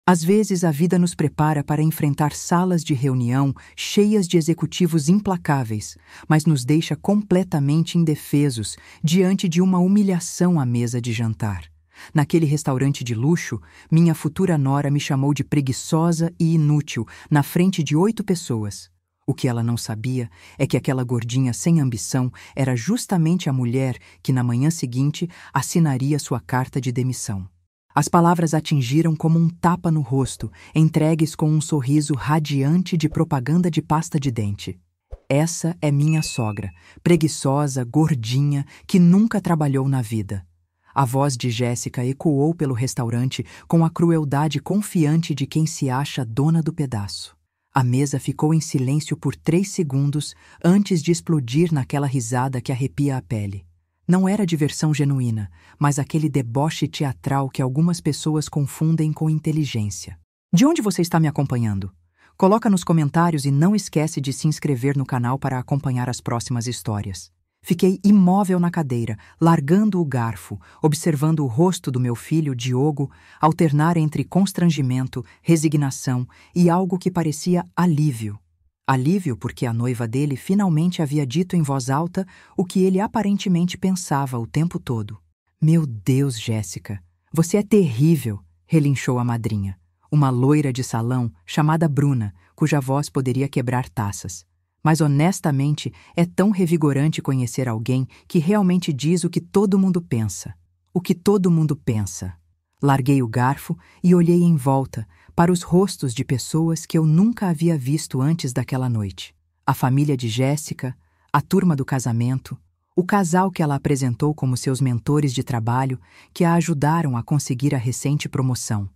Às vezes, a vida nos prepara para enfrentar salas de reunião cheias de executivos implacáveis, mas nos deixa completamente indefesos diante de uma humilhação à mesa de jantar. Naquele restaurante de luxo, minha futura nora me chamou de preguiçosa e inútil na frente de 8 pessoas. O que ela não sabia é que aquela gordinha sem ambição era justamente a mulher que, na manhã seguinte, assinaria sua carta de demissão. As palavras atingiram como um tapa no rosto, entregues com um sorriso radiante de propaganda de pasta de dente. Essa é minha sogra, preguiçosa, gordinha, que nunca trabalhou na vida. A voz de Jéssica ecoou pelo restaurante com a crueldade confiante de quem se acha dona do pedaço. A mesa ficou em silêncio por 3 segundos antes de explodir naquela risada que arrepia a pele. Não era diversão genuína, mas aquele deboche teatral que algumas pessoas confundem com inteligência. De onde você está me acompanhando? Coloca nos comentários e não esquece de se inscrever no canal para acompanhar as próximas histórias. Fiquei imóvel na cadeira, largando o garfo, observando o rosto do meu filho, Diogo, alternar entre constrangimento, resignação e algo que parecia alívio. Alívio porque a noiva dele finalmente havia dito em voz alta o que ele aparentemente pensava o tempo todo. "Meu Deus, Jéssica, você é terrível", relinchou a madrinha, uma loira de salão chamada Bruna, cuja voz poderia quebrar taças. Mas honestamente é tão revigorante conhecer alguém que realmente diz o que todo mundo pensa. O que todo mundo pensa. Larguei o garfo e olhei em volta para os rostos de pessoas que eu nunca havia visto antes daquela noite. A família de Jéssica, a turma do casamento, o casal que ela apresentou como seus mentores de trabalho que a ajudaram a conseguir a recente promoção.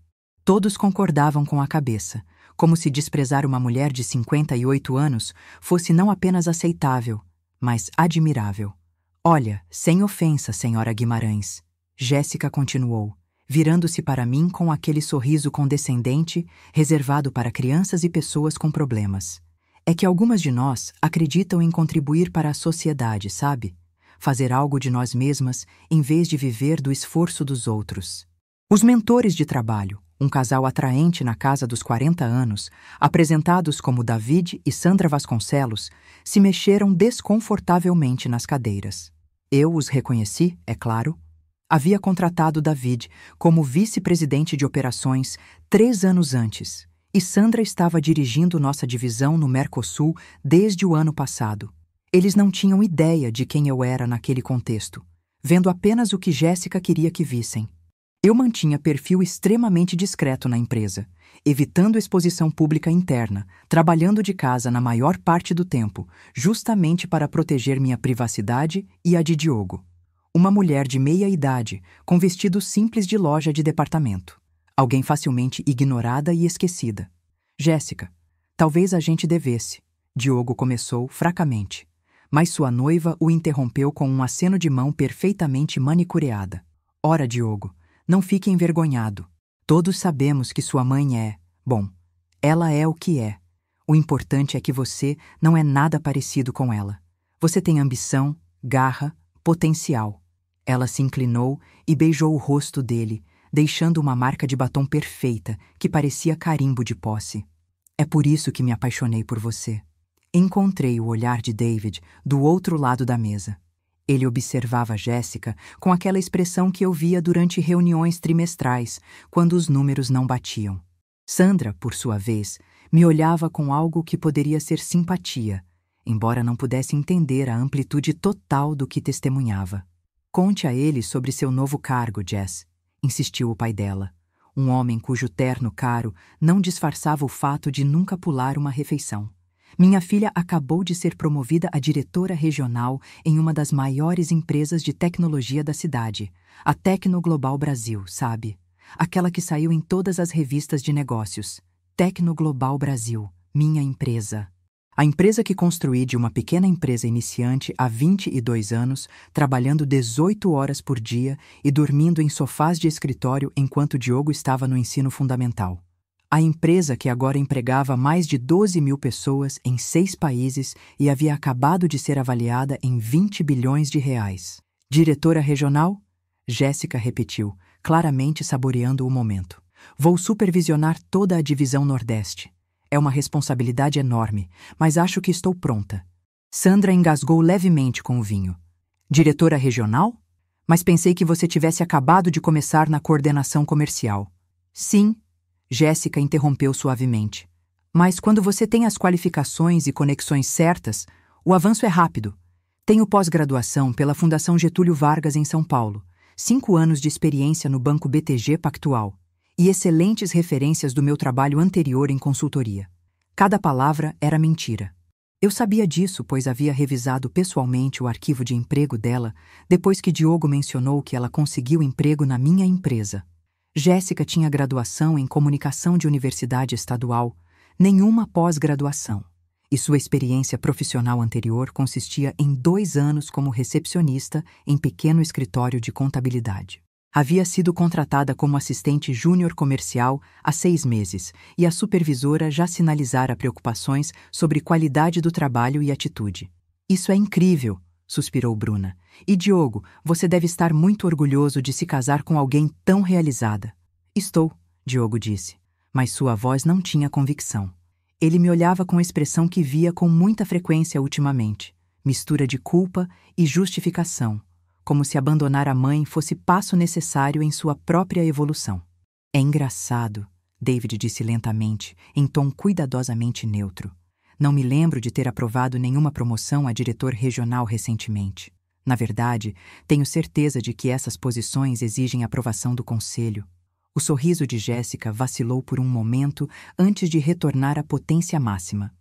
Todos concordavam com a cabeça, como se desprezar uma mulher de 58 anos fosse não apenas aceitável, mas admirável. "Olha, sem ofensa, senhora Guimarães", Jéssica continuou, virando-se para mim com aquele sorriso condescendente reservado para crianças e pessoas com problemas. "É que algumas de nós acreditam em contribuir para a sociedade, sabe? Fazer algo de nós mesmas em vez de viver do esforço dos outros." Os mentores de trabalho, um casal atraente na casa dos 40 anos, apresentados como David e Sandra Vasconcelos, se mexeram desconfortavelmente nas cadeiras. Eu os reconheci, é claro. Havia contratado David como vice-presidente de operações 3 anos antes, e Sandra estava dirigindo nossa divisão no Mercosul desde o ano passado. Eles não tinham ideia de quem eu era naquele contexto, vendo apenas o que Jéssica queria que vissem. Eu mantinha perfil extremamente discreto na empresa, evitando exposição pública interna, trabalhando de casa na maior parte do tempo, justamente para proteger minha privacidade e a de Diogo. Uma mulher de meia-idade, com vestido simples de loja de departamento. Alguém facilmente ignorada e esquecida. "Jéssica, talvez a gente devesse", Diogo começou fracamente, mas sua noiva o interrompeu com um aceno de mão perfeitamente manicureada. "Ora, Diogo, não fique envergonhado. Todos sabemos que sua mãe é... Bom, ela é o que é. O importante é que você não é nada parecido com ela. Você tem ambição, garra, potencial." Ela se inclinou e beijou o rosto dele, deixando uma marca de batom perfeita que parecia carimbo de posse. "É por isso que me apaixonei por você." Encontrei o olhar de David do outro lado da mesa. Ele observava Jéssica com aquela expressão que eu via durante reuniões trimestrais, quando os números não batiam. Sandra, por sua vez, me olhava com algo que poderia ser simpatia, embora não pudesse entender a amplitude total do que testemunhava. "Conte a ele sobre seu novo cargo, Jess", insistiu o pai dela, um homem cujo terno caro não disfarçava o fato de nunca pular uma refeição. "Minha filha acabou de ser promovida a diretora regional em uma das maiores empresas de tecnologia da cidade, a Tecno Global Brasil, sabe? Aquela que saiu em todas as revistas de negócios. Tecno Global Brasil, minha empresa. A empresa que construí de uma pequena empresa iniciante há 22 anos, trabalhando 18 horas por dia e dormindo em sofás de escritório enquanto Diogo estava no ensino fundamental. A empresa que agora empregava mais de 12.000 pessoas em 6 países e havia acabado de ser avaliada em 20 bilhões de reais. Diretora regional? Jéssica repetiu, claramente saboreando o momento. Vou supervisionar toda a divisão Nordeste. É uma responsabilidade enorme, mas acho que estou pronta. Sandra engasgou levemente com o vinho. Diretora regional? Mas pensei que você tivesse acabado de começar na coordenação comercial. Sim, Jéssica interrompeu suavemente. Mas quando você tem as qualificações e conexões certas, o avanço é rápido. Tenho pós-graduação pela Fundação Getúlio Vargas em São Paulo, 5 anos de experiência no Banco BTG Pactual e excelentes referências do meu trabalho anterior em consultoria. Cada palavra era mentira. Eu sabia disso, pois havia revisado pessoalmente o arquivo de emprego dela depois que Diogo mencionou que ela conseguiu emprego na minha empresa. Jéssica tinha graduação em comunicação de universidade estadual, nenhuma pós-graduação, e sua experiência profissional anterior consistia em 2 anos como recepcionista em pequeno escritório de contabilidade. Havia sido contratada como assistente júnior comercial há 6 meses e a supervisora já sinalizara preocupações sobre qualidade do trabalho e atitude. Isso é incrível, suspirou Bruna. E Diogo, você deve estar muito orgulhoso de se casar com alguém tão realizada. Estou, Diogo disse, mas sua voz não tinha convicção. Ele me olhava com expressão que via com muita frequência ultimamente, mistura de culpa e justificação, como se abandonar a mãe fosse passo necessário em sua própria evolução. É engraçado, David disse lentamente, em tom cuidadosamente neutro. Não me lembro de ter aprovado nenhuma promoção a diretor regional recentemente. Na verdade, tenho certeza de que essas posições exigem aprovação do conselho. O sorriso de Jéssica vacilou por um momento antes de retornar à potência máxima.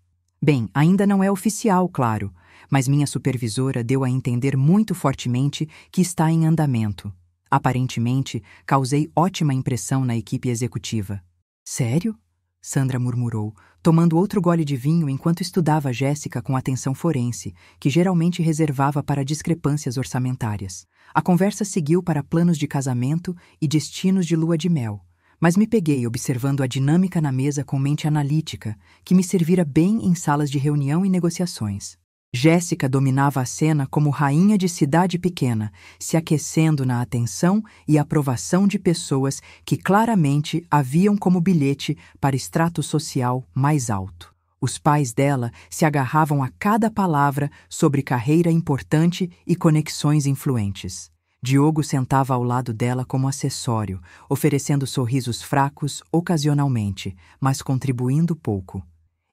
Bem, ainda não é oficial, claro, mas minha supervisora deu a entender muito fortemente que está em andamento. Aparentemente, causei ótima impressão na equipe executiva. Sério? Sandra murmurou, tomando outro gole de vinho enquanto estudava Jéssica com atenção forense, que geralmente reservava para discrepâncias orçamentárias. A conversa seguiu para planos de casamento e destinos de lua de mel, mas me peguei observando a dinâmica na mesa com mente analítica, que me servira bem em salas de reunião e negociações. Jéssica dominava a cena como rainha de cidade pequena, se aquecendo na atenção e aprovação de pessoas que claramente haviam como bilhete para extrato social mais alto. Os pais dela se agarravam a cada palavra sobre carreira importante e conexões influentes. Diogo sentava ao lado dela como acessório, oferecendo sorrisos fracos ocasionalmente, mas contribuindo pouco.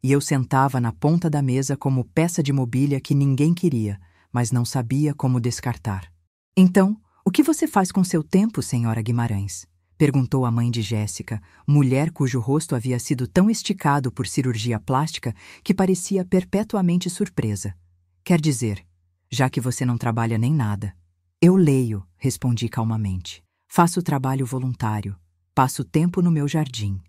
E eu sentava na ponta da mesa como peça de mobília que ninguém queria, mas não sabia como descartar. Então, o que você faz com seu tempo, senhora Guimarães? Perguntou a mãe de Jéssica, mulher cujo rosto havia sido tão esticado por cirurgia plástica que parecia perpetuamente surpresa. Quer dizer, já que você não trabalha nem nada. Eu leio, respondi calmamente. Faço trabalho voluntário. Passo tempo no meu jardim.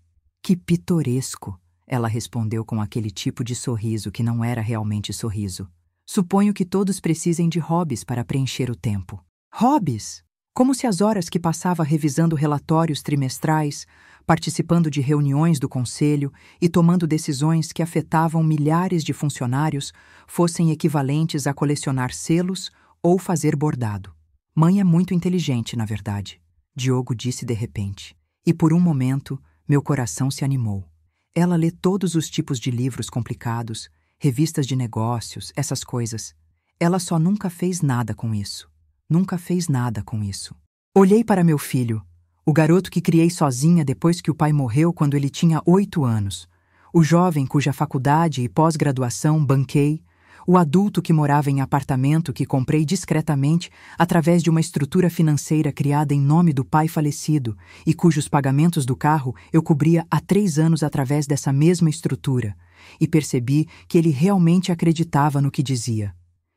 Que pitoresco! Ela respondeu com aquele tipo de sorriso que não era realmente sorriso. Suponho que todos precisem de hobbies para preencher o tempo. Hobbies? Como se as horas que passava revisando relatórios trimestrais, participando de reuniões do conselho e tomando decisões que afetavam milhares de funcionários fossem equivalentes a colecionar selos ou fazer bordado. Mãe é muito inteligente, na verdade, Diogo disse de repente. E por um momento, meu coração se animou. Ela lê todos os tipos de livros complicados, revistas de negócios, essas coisas. Ela só nunca fez nada com isso. Nunca fez nada com isso. Olhei para meu filho, o garoto que criei sozinha depois que o pai morreu quando ele tinha 8 anos. O jovem cuja faculdade e pós-graduação banquei. O adulto que morava em apartamento que comprei discretamente através de uma estrutura financeira criada em nome do pai falecido e cujos pagamentos do carro eu cobria há 3 anos através dessa mesma estrutura. E percebi que ele realmente acreditava no que dizia.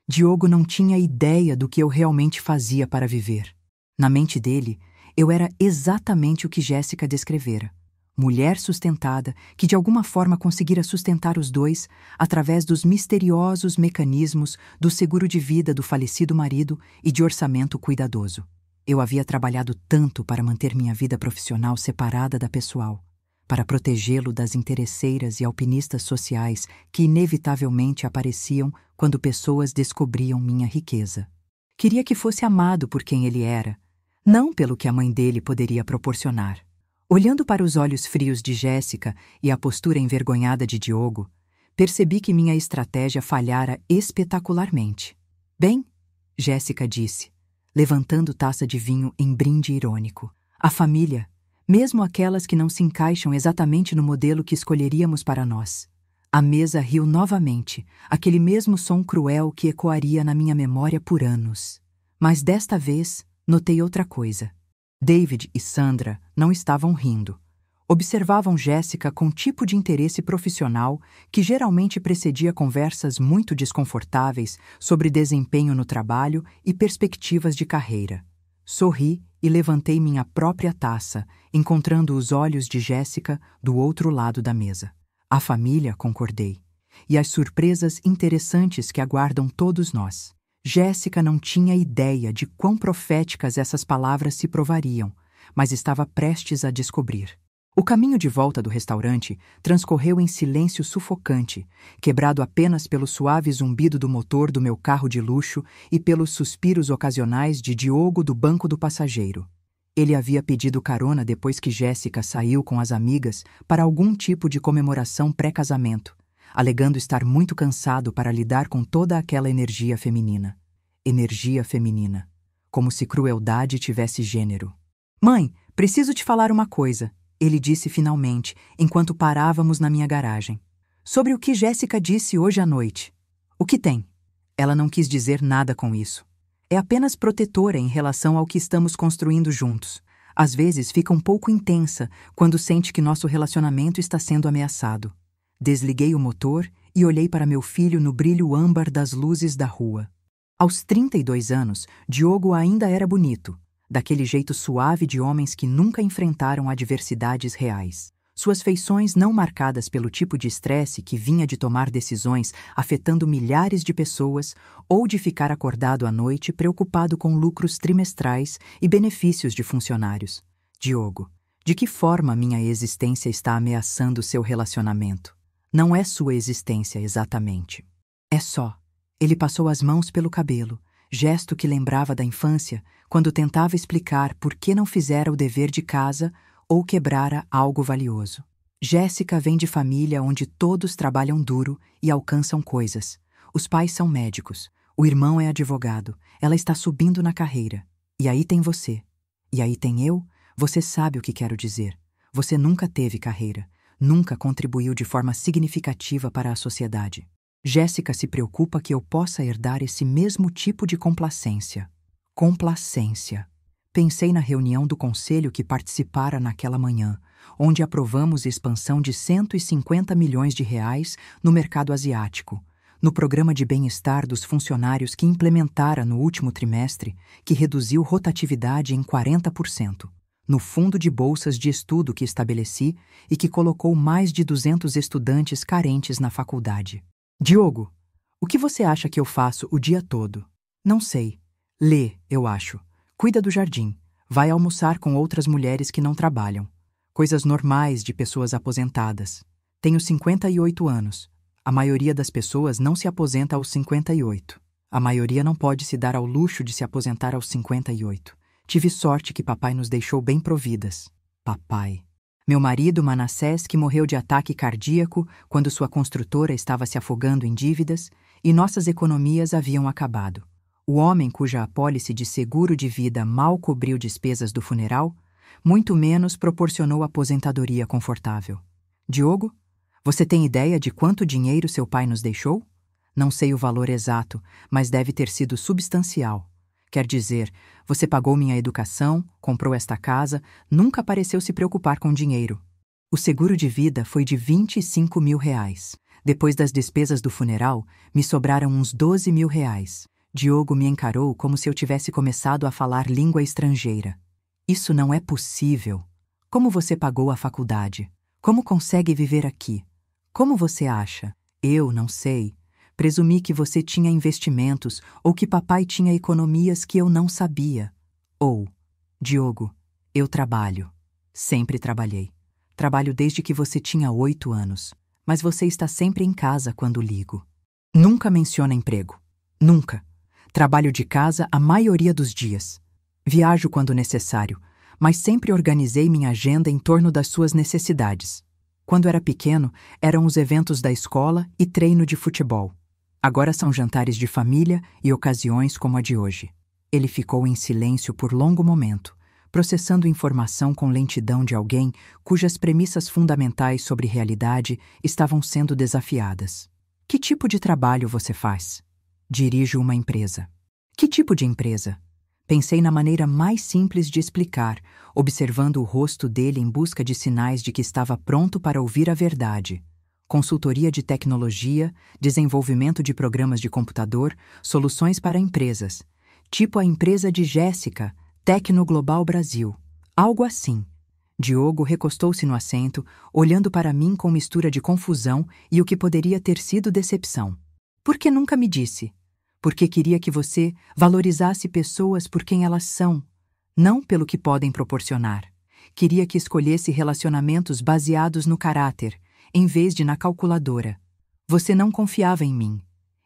Diogo não tinha ideia do que eu realmente fazia para viver. Na mente dele, eu era exatamente o que Jéssica descrevera. Mulher sustentada que de alguma forma conseguira sustentar os dois através dos misteriosos mecanismos do seguro de vida do falecido marido e de orçamento cuidadoso. Eu havia trabalhado tanto para manter minha vida profissional separada da pessoal, para protegê-lo das interesseiras e alpinistas sociais que inevitavelmente apareciam quando pessoas descobriam minha riqueza. Queria que fosse amado por quem ele era, não pelo que a mãe dele poderia proporcionar. Olhando para os olhos frios de Jéssica e a postura envergonhada de Diogo, percebi que minha estratégia falhara espetacularmente. Bem, Jéssica disse, levantando taça de vinho em brinde irônico. A família, mesmo aquelas que não se encaixam exatamente no modelo que escolheríamos para nós. A mesa riu novamente, aquele mesmo som cruel que ecoaria na minha memória por anos. Mas desta vez, notei outra coisa. David e Sandra não estavam rindo. Observavam Jéssica com tipo de interesse profissional que geralmente precedia conversas muito desconfortáveis sobre desempenho no trabalho e perspectivas de carreira. Sorri e levantei minha própria taça, encontrando os olhos de Jéssica do outro lado da mesa. A família, concordei. E as surpresas interessantes que aguardam todos nós. Jéssica não tinha ideia de quão proféticas essas palavras se provariam, mas estava prestes a descobrir. O caminho de volta do restaurante transcorreu em silêncio sufocante, quebrado apenas pelo suave zumbido do motor do meu carro de luxo e pelos suspiros ocasionais de Diogo do banco do passageiro. Ele havia pedido carona depois que Jéssica saiu com as amigas para algum tipo de comemoração pré-casamento, alegando estar muito cansado para lidar com toda aquela energia feminina. Energia feminina. Como se crueldade tivesse gênero. "Mãe, preciso te falar uma coisa", ele disse finalmente, enquanto parávamos na minha garagem. "Sobre o que Jéssica disse hoje à noite." "O que tem?" Ela não quis dizer nada com isso. É apenas protetora em relação ao que estamos construindo juntos. Às vezes fica um pouco intensa quando sente que nosso relacionamento está sendo ameaçado. Desliguei o motor e olhei para meu filho no brilho âmbar das luzes da rua. Aos 32 anos, Diogo ainda era bonito, daquele jeito suave de homens que nunca enfrentaram adversidades reais. Suas feições não marcadas pelo tipo de estresse que vinha de tomar decisões afetando milhares de pessoas ou de ficar acordado à noite preocupado com lucros trimestrais e benefícios de funcionários. Diogo, de que forma minha existência está ameaçando seu relacionamento? Não é sua existência exatamente. É só. Ele passou as mãos pelo cabelo, gesto que lembrava da infância, quando tentava explicar por que não fizera o dever de casa ou quebrara algo valioso. Jéssica vem de família onde todos trabalham duro e alcançam coisas. Os pais são médicos, o irmão é advogado, ela está subindo na carreira. E aí tem você. E aí tem eu, você sabe o que quero dizer. Você nunca teve carreira, nunca contribuiu de forma significativa para a sociedade. Jéssica se preocupa que eu possa herdar esse mesmo tipo de complacência. Complacência. Pensei na reunião do conselho que participara naquela manhã, onde aprovamos a expansão de 150 milhões de reais no mercado asiático, no programa de bem-estar dos funcionários que implementara no último trimestre, que reduziu rotatividade em 40%, no fundo de bolsas de estudo que estabeleci e que colocou mais de 200 estudantes carentes na faculdade. Diogo, o que você acha que eu faço o dia todo? Não sei. Lê, eu acho. Cuida do jardim. Vai almoçar com outras mulheres que não trabalham. Coisas normais de pessoas aposentadas. Tenho 58 anos. A maioria das pessoas não se aposenta aos 58. A maioria não pode se dar ao luxo de se aposentar aos 58. Tive sorte que papai nos deixou bem providas. Papai. Meu marido, Manassés, que morreu de ataque cardíaco quando sua construtora estava se afogando em dívidas e nossas economias haviam acabado. O homem cuja apólice de seguro de vida mal cobriu despesas do funeral, muito menos proporcionou aposentadoria confortável. Diogo, você tem ideia de quanto dinheiro seu pai nos deixou? Não sei o valor exato, mas deve ter sido substancial. Quer dizer, você pagou minha educação, comprou esta casa, nunca pareceu se preocupar com dinheiro. O seguro de vida foi de 25 mil reais. Depois das despesas do funeral, me sobraram uns 12 mil reais. Diogo me encarou como se eu tivesse começado a falar língua estrangeira. Isso não é possível. Como você pagou a faculdade? Como consegue viver aqui? Como você acha? Eu não sei. Presumi que você tinha investimentos ou que papai tinha economias que eu não sabia. Ou, Diogo, eu trabalho. Sempre trabalhei. Trabalho desde que você tinha 8 anos. Mas você está sempre em casa quando ligo. Nunca menciona emprego. Nunca. Trabalho de casa a maioria dos dias. Viajo quando necessário, mas sempre organizei minha agenda em torno das suas necessidades. Quando era pequeno, eram os eventos da escola e treino de futebol. Agora são jantares de família e ocasiões como a de hoje. Ele ficou em silêncio por longo momento, processando informação com lentidão de alguém cujas premissas fundamentais sobre realidade estavam sendo desafiadas. Que tipo de trabalho você faz? Dirijo uma empresa. Que tipo de empresa? Pensei na maneira mais simples de explicar, observando o rosto dele em busca de sinais de que estava pronto para ouvir a verdade. Consultoria de tecnologia, desenvolvimento de programas de computador, soluções para empresas. Tipo a empresa de Jéssica, Tecno Global Brasil. Algo assim. Diogo recostou-se no assento, olhando para mim com mistura de confusão e o que poderia ter sido decepção. Por que nunca me disse? Porque queria que você valorizasse pessoas por quem elas são, não pelo que podem proporcionar. Queria que escolhesse relacionamentos baseados no caráter, em vez de na calculadora. Você não confiava em mim.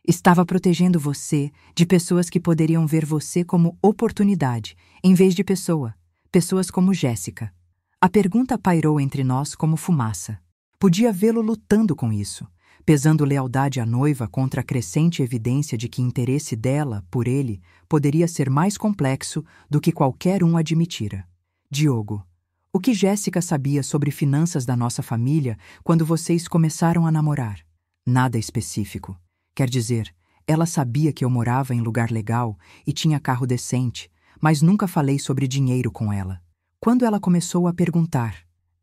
Estava protegendo você de pessoas que poderiam ver você como oportunidade, em vez de pessoas como Jéssica. A pergunta pairou entre nós como fumaça. Podia vê-lo lutando com isso, pesando lealdade à noiva contra a crescente evidência de que interesse dela, por ele, poderia ser mais complexo do que qualquer um admitira. Diogo, o que Jéssica sabia sobre finanças da nossa família quando vocês começaram a namorar? Nada específico. Quer dizer, ela sabia que eu morava em lugar legal e tinha carro decente, mas nunca falei sobre dinheiro com ela. Quando ela começou a perguntar,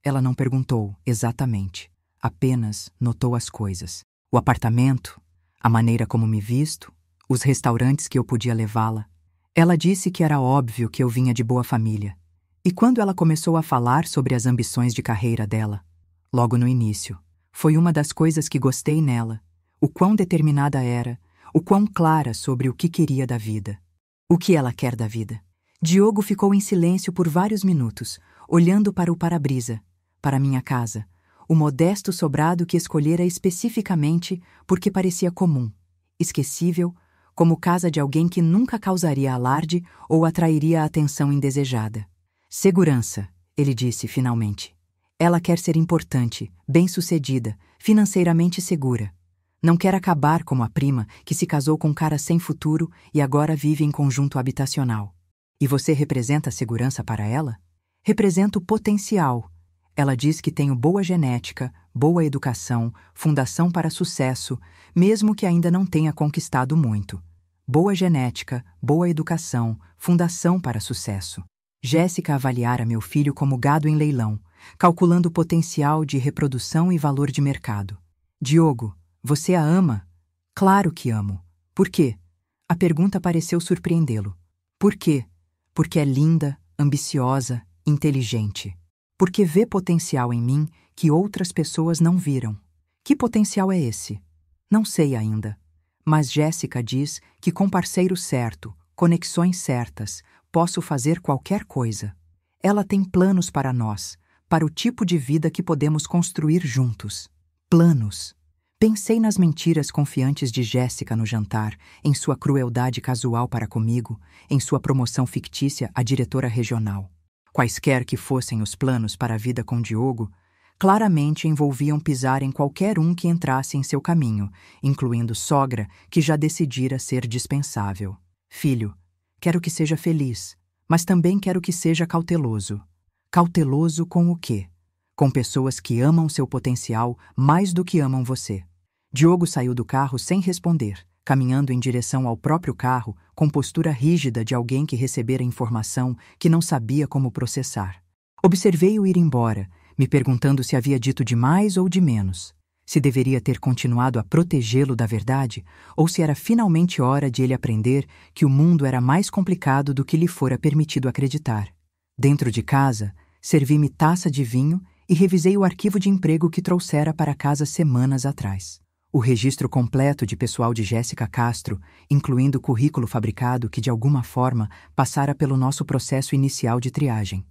ela não perguntou exatamente. Apenas notou as coisas. O apartamento, a maneira como me visto, os restaurantes que eu podia levá-la. Ela disse que era óbvio que eu vinha de boa família. E quando ela começou a falar sobre as ambições de carreira dela, logo no início, foi uma das coisas que gostei nela, o quão determinada era, o quão clara sobre o que queria da vida. O que ela quer da vida? Diogo ficou em silêncio por vários minutos, olhando para o para-brisa, para minha casa, o modesto sobrado que escolhera especificamente porque parecia comum, esquecível, como casa de alguém que nunca causaria alarde ou atrairia a atenção indesejada. Segurança, ele disse finalmente. Ela quer ser importante, bem-sucedida, financeiramente segura. Não quer acabar como a prima que se casou com um cara sem futuro e agora vive em conjunto habitacional. E você representa a segurança para ela? Representa o potencial. Ela diz que tenho boa genética, boa educação, fundação para sucesso, mesmo que ainda não tenha conquistado muito. Boa genética, boa educação, fundação para sucesso. Jéssica avaliara meu filho como gado em leilão, calculando o potencial de reprodução e valor de mercado. Diogo, você a ama? Claro que amo. Por quê? A pergunta pareceu surpreendê-lo. Por quê? Porque é linda, ambiciosa, inteligente. Porque vê potencial em mim que outras pessoas não viram. Que potencial é esse? Não sei ainda. Mas Jéssica diz que com parceiro certo, conexões certas, posso fazer qualquer coisa. Ela tem planos para nós, para o tipo de vida que podemos construir juntos. Planos. Pensei nas mentiras confiantes de Jéssica no jantar, em sua crueldade casual para comigo, em sua promoção fictícia à diretora regional. Quaisquer que fossem os planos para a vida com Diogo, claramente envolviam pisar em qualquer um que entrasse em seu caminho, incluindo sogra, que já decidira ser dispensável. Filho, quero que seja feliz, mas também quero que seja cauteloso. Cauteloso com o quê? Com pessoas que amam seu potencial mais do que amam você. Diogo saiu do carro sem responder, caminhando em direção ao próprio carro, com postura rígida de alguém que recebera informação que não sabia como processar. Observei-o ir embora, me perguntando se havia dito de mais ou de menos, se deveria ter continuado a protegê-lo da verdade, ou se era finalmente hora de ele aprender que o mundo era mais complicado do que lhe fora permitido acreditar. Dentro de casa, servi-me taça de vinho e revisei o arquivo de emprego que trouxera para casa semanas atrás. O registro completo de pessoal de Jéssica Castro, incluindo o currículo fabricado que de alguma forma passara pelo nosso processo inicial de triagem.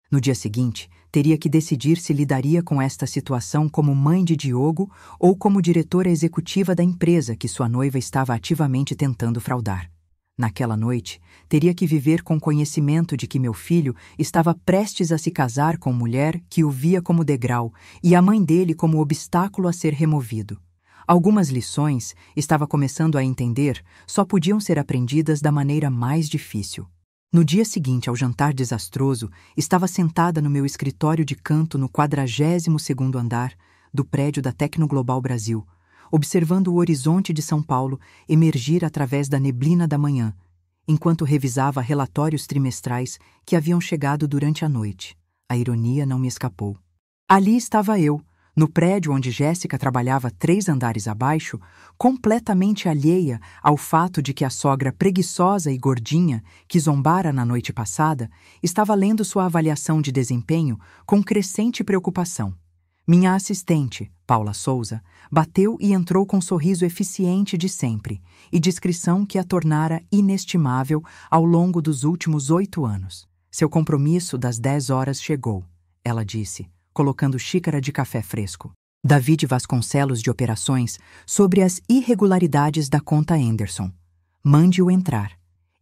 No dia seguinte, teria que decidir se lidaria com esta situação como mãe de Diogo ou como diretora executiva da empresa que sua noiva estava ativamente tentando fraudar. Naquela noite, teria que viver com conhecimento de que meu filho estava prestes a se casar com mulher que o via como degrau e a mãe dele como obstáculo a ser removido. Algumas lições, estava começando a entender, só podiam ser aprendidas da maneira mais difícil. No dia seguinte ao jantar desastroso, estava sentada no meu escritório de canto no 42º andar do prédio da Tecnoglobal Brasil, observando o horizonte de São Paulo emergir através da neblina da manhã, enquanto revisava relatórios trimestrais que haviam chegado durante a noite. A ironia não me escapou. Ali estava eu, no prédio onde Jéssica trabalhava 3 andares abaixo, completamente alheia ao fato de que a sogra preguiçosa e gordinha, que zombara na noite passada, estava lendo sua avaliação de desempenho com crescente preocupação. Minha assistente, Paula Souza, bateu e entrou com um sorriso eficiente de sempre e discrição que a tornara inestimável ao longo dos últimos 8 anos. Seu compromisso das 10 horas chegou, ela disse, colocando xícara de café fresco. David Vasconcelos de Operações sobre as irregularidades da conta Anderson. Mande-o entrar.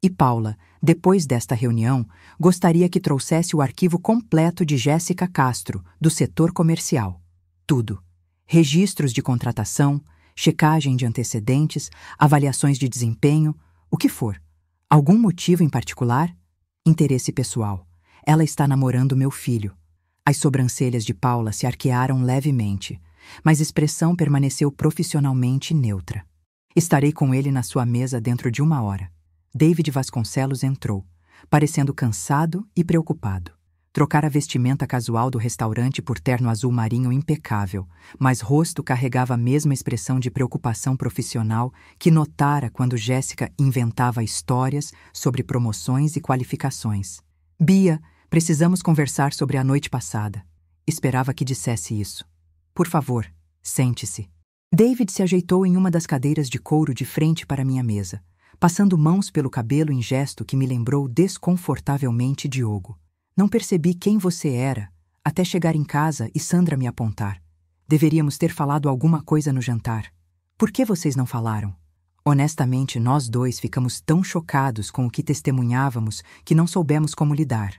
E Paula, depois desta reunião, gostaria que trouxesse o arquivo completo de Jéssica Castro, do setor comercial. Tudo. Registros de contratação, checagem de antecedentes, avaliações de desempenho, o que for. Algum motivo em particular? Interesse pessoal. Ela está namorando meu filho. As sobrancelhas de Paula se arquearam levemente, mas expressão permaneceu profissionalmente neutra. Estarei com ele na sua mesa dentro de 1 hora. David Vasconcelos entrou, parecendo cansado e preocupado. Trocara a vestimenta casual do restaurante por terno azul marinho impecável, mas rosto carregava a mesma expressão de preocupação profissional que notara quando Jéssica inventava histórias sobre promoções e qualificações. Bia, precisamos conversar sobre a noite passada. Esperava que dissesse isso. Por favor, sente-se. David se ajeitou em uma das cadeiras de couro de frente para minha mesa, passando mãos pelo cabelo em gesto que me lembrou desconfortavelmente Diogo. Não percebi quem você era, até chegar em casa e Sandra me apontar. Deveríamos ter falado alguma coisa no jantar. Por que vocês não falaram? Honestamente, nós dois ficamos tão chocados com o que testemunhávamos que não soubemos como lidar.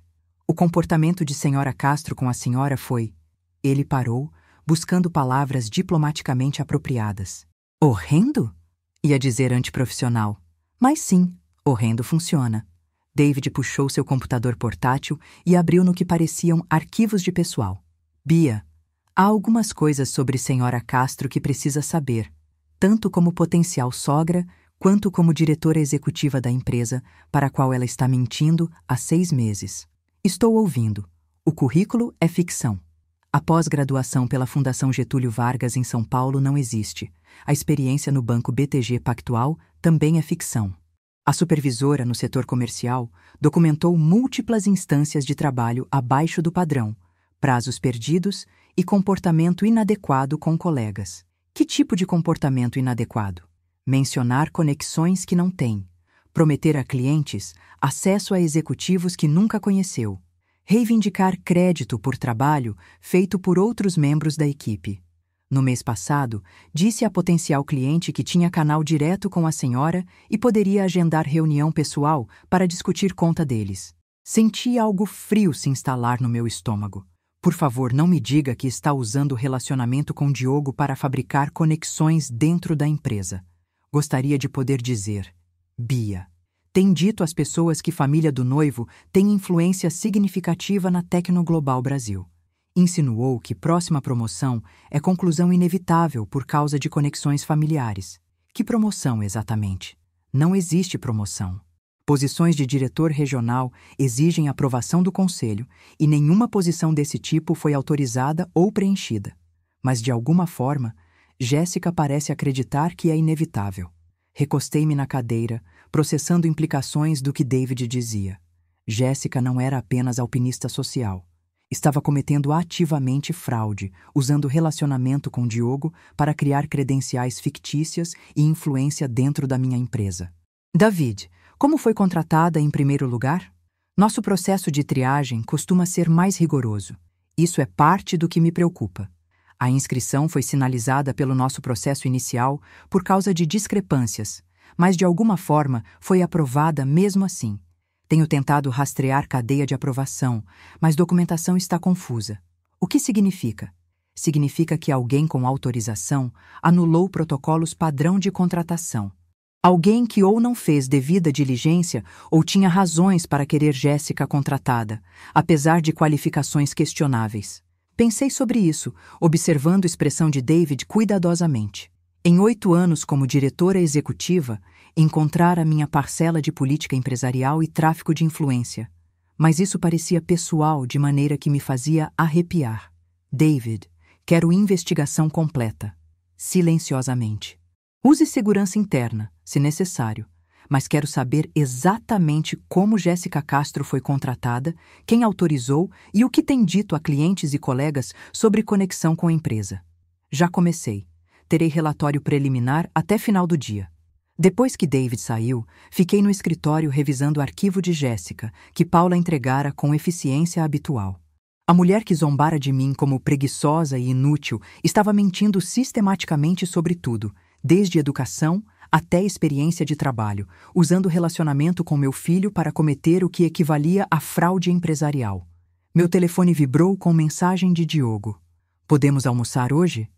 O comportamento de Sra. Castro com a senhora foi... Ele parou, buscando palavras diplomaticamente apropriadas. Horrendo? Ia dizer antiprofissional. Mas sim, horrendo funciona. David puxou seu computador portátil e abriu no que pareciam arquivos de pessoal. Bia, há algumas coisas sobre Sra. Castro que precisa saber, tanto como potencial sogra, quanto como diretora executiva da empresa para a qual ela está mentindo há 6 meses. Estou ouvindo. O currículo é ficção. A pós-graduação pela Fundação Getúlio Vargas em São Paulo não existe. A experiência no Banco BTG Pactual também é ficção. A supervisora no setor comercial documentou múltiplas instâncias de trabalho abaixo do padrão, prazos perdidos e comportamento inadequado com colegas. Que tipo de comportamento inadequado? Mencionar conexões que não tem, prometer a clientes acesso a executivos que nunca conheceu, reivindicar crédito por trabalho feito por outros membros da equipe. No mês passado, disse à potencial cliente que tinha canal direto com a senhora e poderia agendar reunião pessoal para discutir conta deles. Senti algo frio se instalar no meu estômago. Por favor, não me diga que está usando o relacionamento com Diogo para fabricar conexões dentro da empresa. Gostaria de poder dizer, Bia, tem dito às pessoas que família do noivo tem influência significativa na Tecnoglobal Brasil. Insinuou que próxima promoção é conclusão inevitável por causa de conexões familiares. Que promoção, exatamente? Não existe promoção. Posições de diretor regional exigem aprovação do conselho e nenhuma posição desse tipo foi autorizada ou preenchida. Mas, de alguma forma, Jéssica parece acreditar que é inevitável. Recostei-me na cadeira, processando implicações do que David dizia. Jéssica não era apenas alpinista social. Estava cometendo ativamente fraude, usando relacionamento com Diogo para criar credenciais fictícias e influência dentro da minha empresa. David, como foi contratada em primeiro lugar? Nosso processo de triagem costuma ser mais rigoroso. Isso é parte do que me preocupa. A inscrição foi sinalizada pelo nosso processo inicial por causa de discrepâncias, mas de alguma forma foi aprovada mesmo assim. Tenho tentado rastrear cadeia de aprovação, mas documentação está confusa. O que significa? Significa que alguém com autorização anulou protocolos padrão de contratação. Alguém que ou não fez devida diligência ou tinha razões para querer Jéssica contratada, apesar de qualificações questionáveis. Pensei sobre isso, observando a expressão de David cuidadosamente. Em 8 anos como diretora executiva, encontrara minha parcela de política empresarial e tráfico de influência. Mas isso parecia pessoal de maneira que me fazia arrepiar. David, quero investigação completa. Silenciosamente. Use segurança interna, se necessário, mas quero saber exatamente como Jéssica Castro foi contratada, quem autorizou e o que tem dito a clientes e colegas sobre conexão com a empresa. Já comecei. Terei relatório preliminar até final do dia. Depois que David saiu, fiquei no escritório revisando o arquivo de Jéssica, que Paula entregara com eficiência habitual. A mulher que zombara de mim como preguiçosa e inútil estava mentindo sistematicamente sobre tudo, desde educação até experiência de trabalho, usando o relacionamento com meu filho para cometer o que equivalia a fraude empresarial. Meu telefone vibrou com mensagem de Diogo. Podemos almoçar hoje?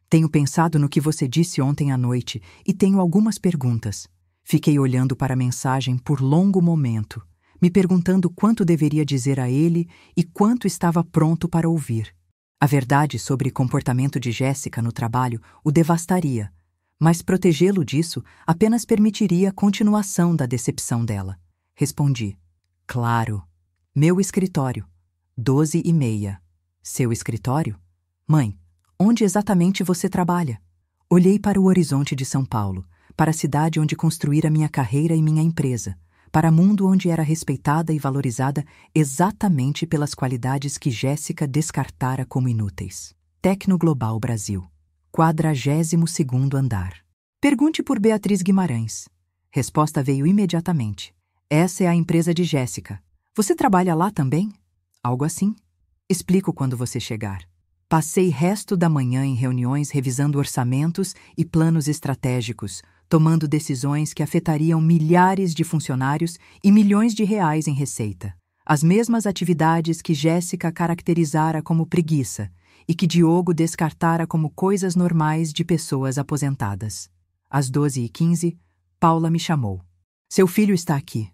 Tenho pensado no que você disse ontem à noite e tenho algumas perguntas. Fiquei olhando para a mensagem por longo momento, me perguntando quanto deveria dizer a ele e quanto estava pronto para ouvir. A verdade sobre o comportamento de Jéssica no trabalho o devastaria, mas protegê-lo disso apenas permitiria a continuação da decepção dela. Respondi. Claro. Meu escritório. 12h30. Seu escritório? Mãe, onde exatamente você trabalha? Olhei para o horizonte de São Paulo, para a cidade onde construíra minha carreira e minha empresa, para o mundo onde era respeitada e valorizada exatamente pelas qualidades que Jéssica descartara como inúteis. Tecnoglobal Brasil. 42º andar. Pergunte por Beatriz Guimarães. Resposta veio imediatamente. Essa é a empresa de Jéssica. Você trabalha lá também? Algo assim. Explico quando você chegar. Passei resto da manhã em reuniões revisando orçamentos e planos estratégicos, tomando decisões que afetariam milhares de funcionários e milhões de reais em receita. As mesmas atividades que Jéssica caracterizara como preguiça e que Diogo descartara como coisas normais de pessoas aposentadas. Às 12h15, Paula me chamou. Seu filho está aqui.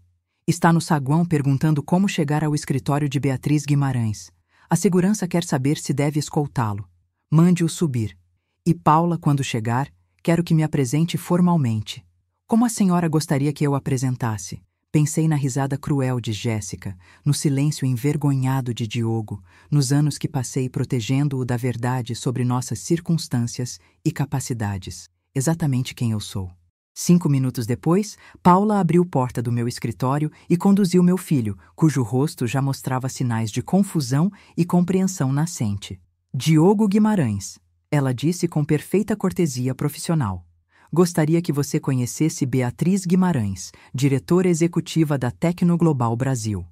Está no saguão perguntando como chegar ao escritório de Beatriz Guimarães. A segurança quer saber se deve escoltá-lo. Mande-o subir. E Paula, quando chegar, quero que me apresente formalmente. Como a senhora gostaria que eu apresentasse? Pensei na risada cruel de Jéssica, no silêncio envergonhado de Diogo, nos anos que passei protegendo-o da verdade sobre nossas circunstâncias e capacidades. Exatamente quem eu sou. 5 minutos depois, Paula abriu a porta do meu escritório e conduziu meu filho, cujo rosto já mostrava sinais de confusão e compreensão nascente. Diogo Guimarães, ela disse com perfeita cortesia profissional. Gostaria que você conhecesse Beatriz Guimarães, diretora executiva da Tecnoglobal Brasil.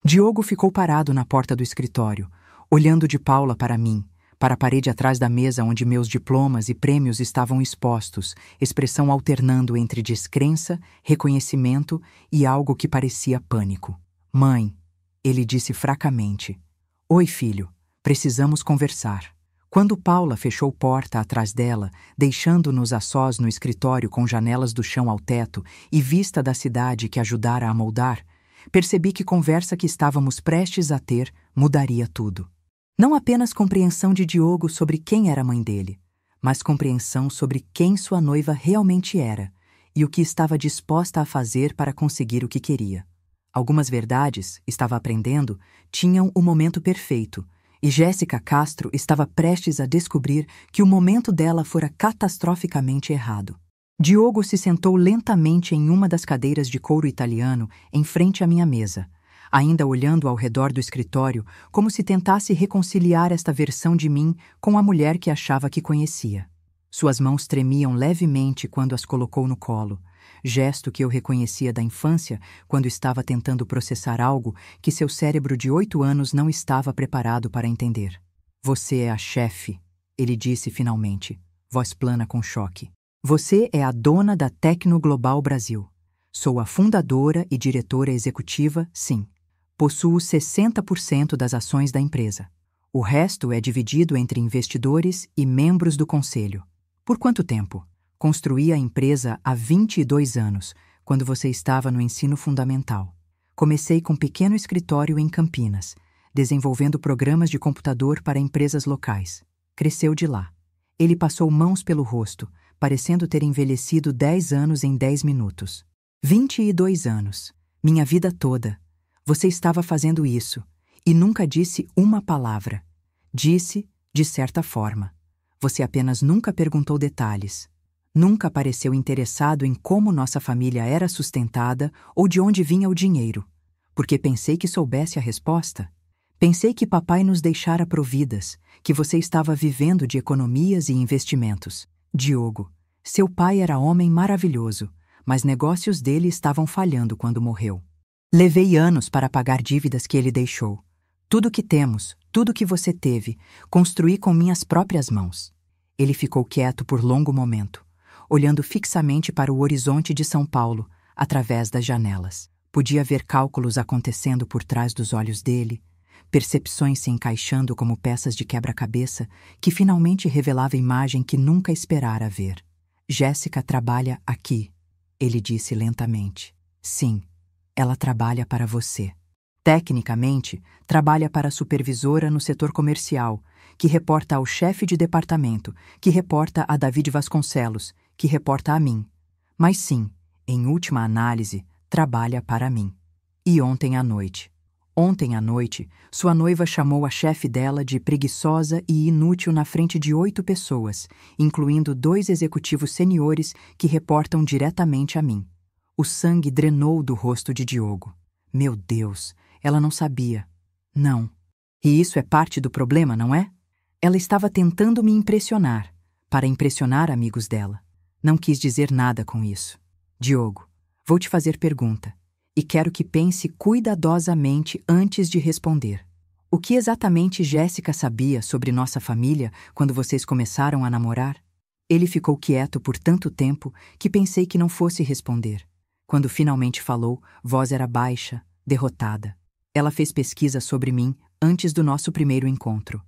Diogo ficou parado na porta do escritório, olhando de Paula para mim, para a parede atrás da mesa onde meus diplomas e prêmios estavam expostos, expressão alternando entre descrença, reconhecimento e algo que parecia pânico. Mãe, ele disse fracamente. Oi, filho, precisamos conversar. Quando Paula fechou porta atrás dela, deixando-nos a sós no escritório com janelas do chão ao teto e vista da cidade que ajudara a moldar, percebi que conversa que estávamos prestes a ter mudaria tudo. Não apenas compreensão de Diogo sobre quem era a mãe dele, mas compreensão sobre quem sua noiva realmente era e o que estava disposta a fazer para conseguir o que queria. Algumas verdades, estava aprendendo, tinham o momento perfeito, e Jéssica Castro estava prestes a descobrir que o momento dela fora catastroficamente errado. Diogo se sentou lentamente em uma das cadeiras de couro italiano em frente à minha mesa, ainda olhando ao redor do escritório como se tentasse reconciliar esta versão de mim com a mulher que achava que conhecia. Suas mãos tremiam levemente quando as colocou no colo, gesto que eu reconhecia da infância quando estava tentando processar algo que seu cérebro de 8 anos não estava preparado para entender. Você é a chefe, ele disse finalmente, voz plana com choque. Você é a dona da Tecno Global Brasil. Sou a fundadora e diretora executiva, sim. Possuo 60% das ações da empresa. O resto é dividido entre investidores e membros do conselho. Por quanto tempo? Construí a empresa há 22 anos, quando você estava no ensino fundamental. Comecei com um pequeno escritório em Campinas, desenvolvendo programas de computador para empresas locais. Cresceu de lá. Ele passou mãos pelo rosto, parecendo ter envelhecido 10 anos em 10 minutos. 22 anos. Minha vida toda. Você estava fazendo isso, e nunca disse uma palavra. Disse, de certa forma. Você apenas nunca perguntou detalhes. Nunca pareceu interessado em como nossa família era sustentada ou de onde vinha o dinheiro. Porque pensei que soubesse a resposta. Pensei que papai nos deixara providas, que você estava vivendo de economias e investimentos. Diogo, seu pai era homem maravilhoso, mas negócios dele estavam falhando quando morreu. Levei anos para pagar dívidas que ele deixou. Tudo que temos, tudo que você teve, construí com minhas próprias mãos. Ele ficou quieto por longo momento, olhando fixamente para o horizonte de São Paulo, através das janelas. Podia ver cálculos acontecendo por trás dos olhos dele, percepções se encaixando como peças de quebra-cabeça que finalmente revelava a imagem que nunca esperara ver. Jéssica trabalha aqui, ele disse lentamente. Sim, ela trabalha para você. Tecnicamente, trabalha para a supervisora no setor comercial, que reporta ao chefe de departamento, que reporta a David Vasconcelos, que reporta a mim. Mas sim, em última análise, trabalha para mim. E ontem à noite, sua noiva chamou a chefe dela de preguiçosa e inútil na frente de 8 pessoas, incluindo 2 executivos seniores que reportam diretamente a mim. O sangue drenou do rosto de Diogo. Meu Deus, ela não sabia. Não. E isso é parte do problema, não é? Ela estava tentando me impressionar, para impressionar amigos dela. Não quis dizer nada com isso. Diogo, vou te fazer pergunta. E quero que pense cuidadosamente antes de responder. O que exatamente Jéssica sabia sobre nossa família quando vocês começaram a namorar? Ele ficou quieto por tanto tempo que pensei que não fosse responder. Quando finalmente falou, voz era baixa, derrotada. Ela fez pesquisa sobre mim antes do nosso primeiro encontro.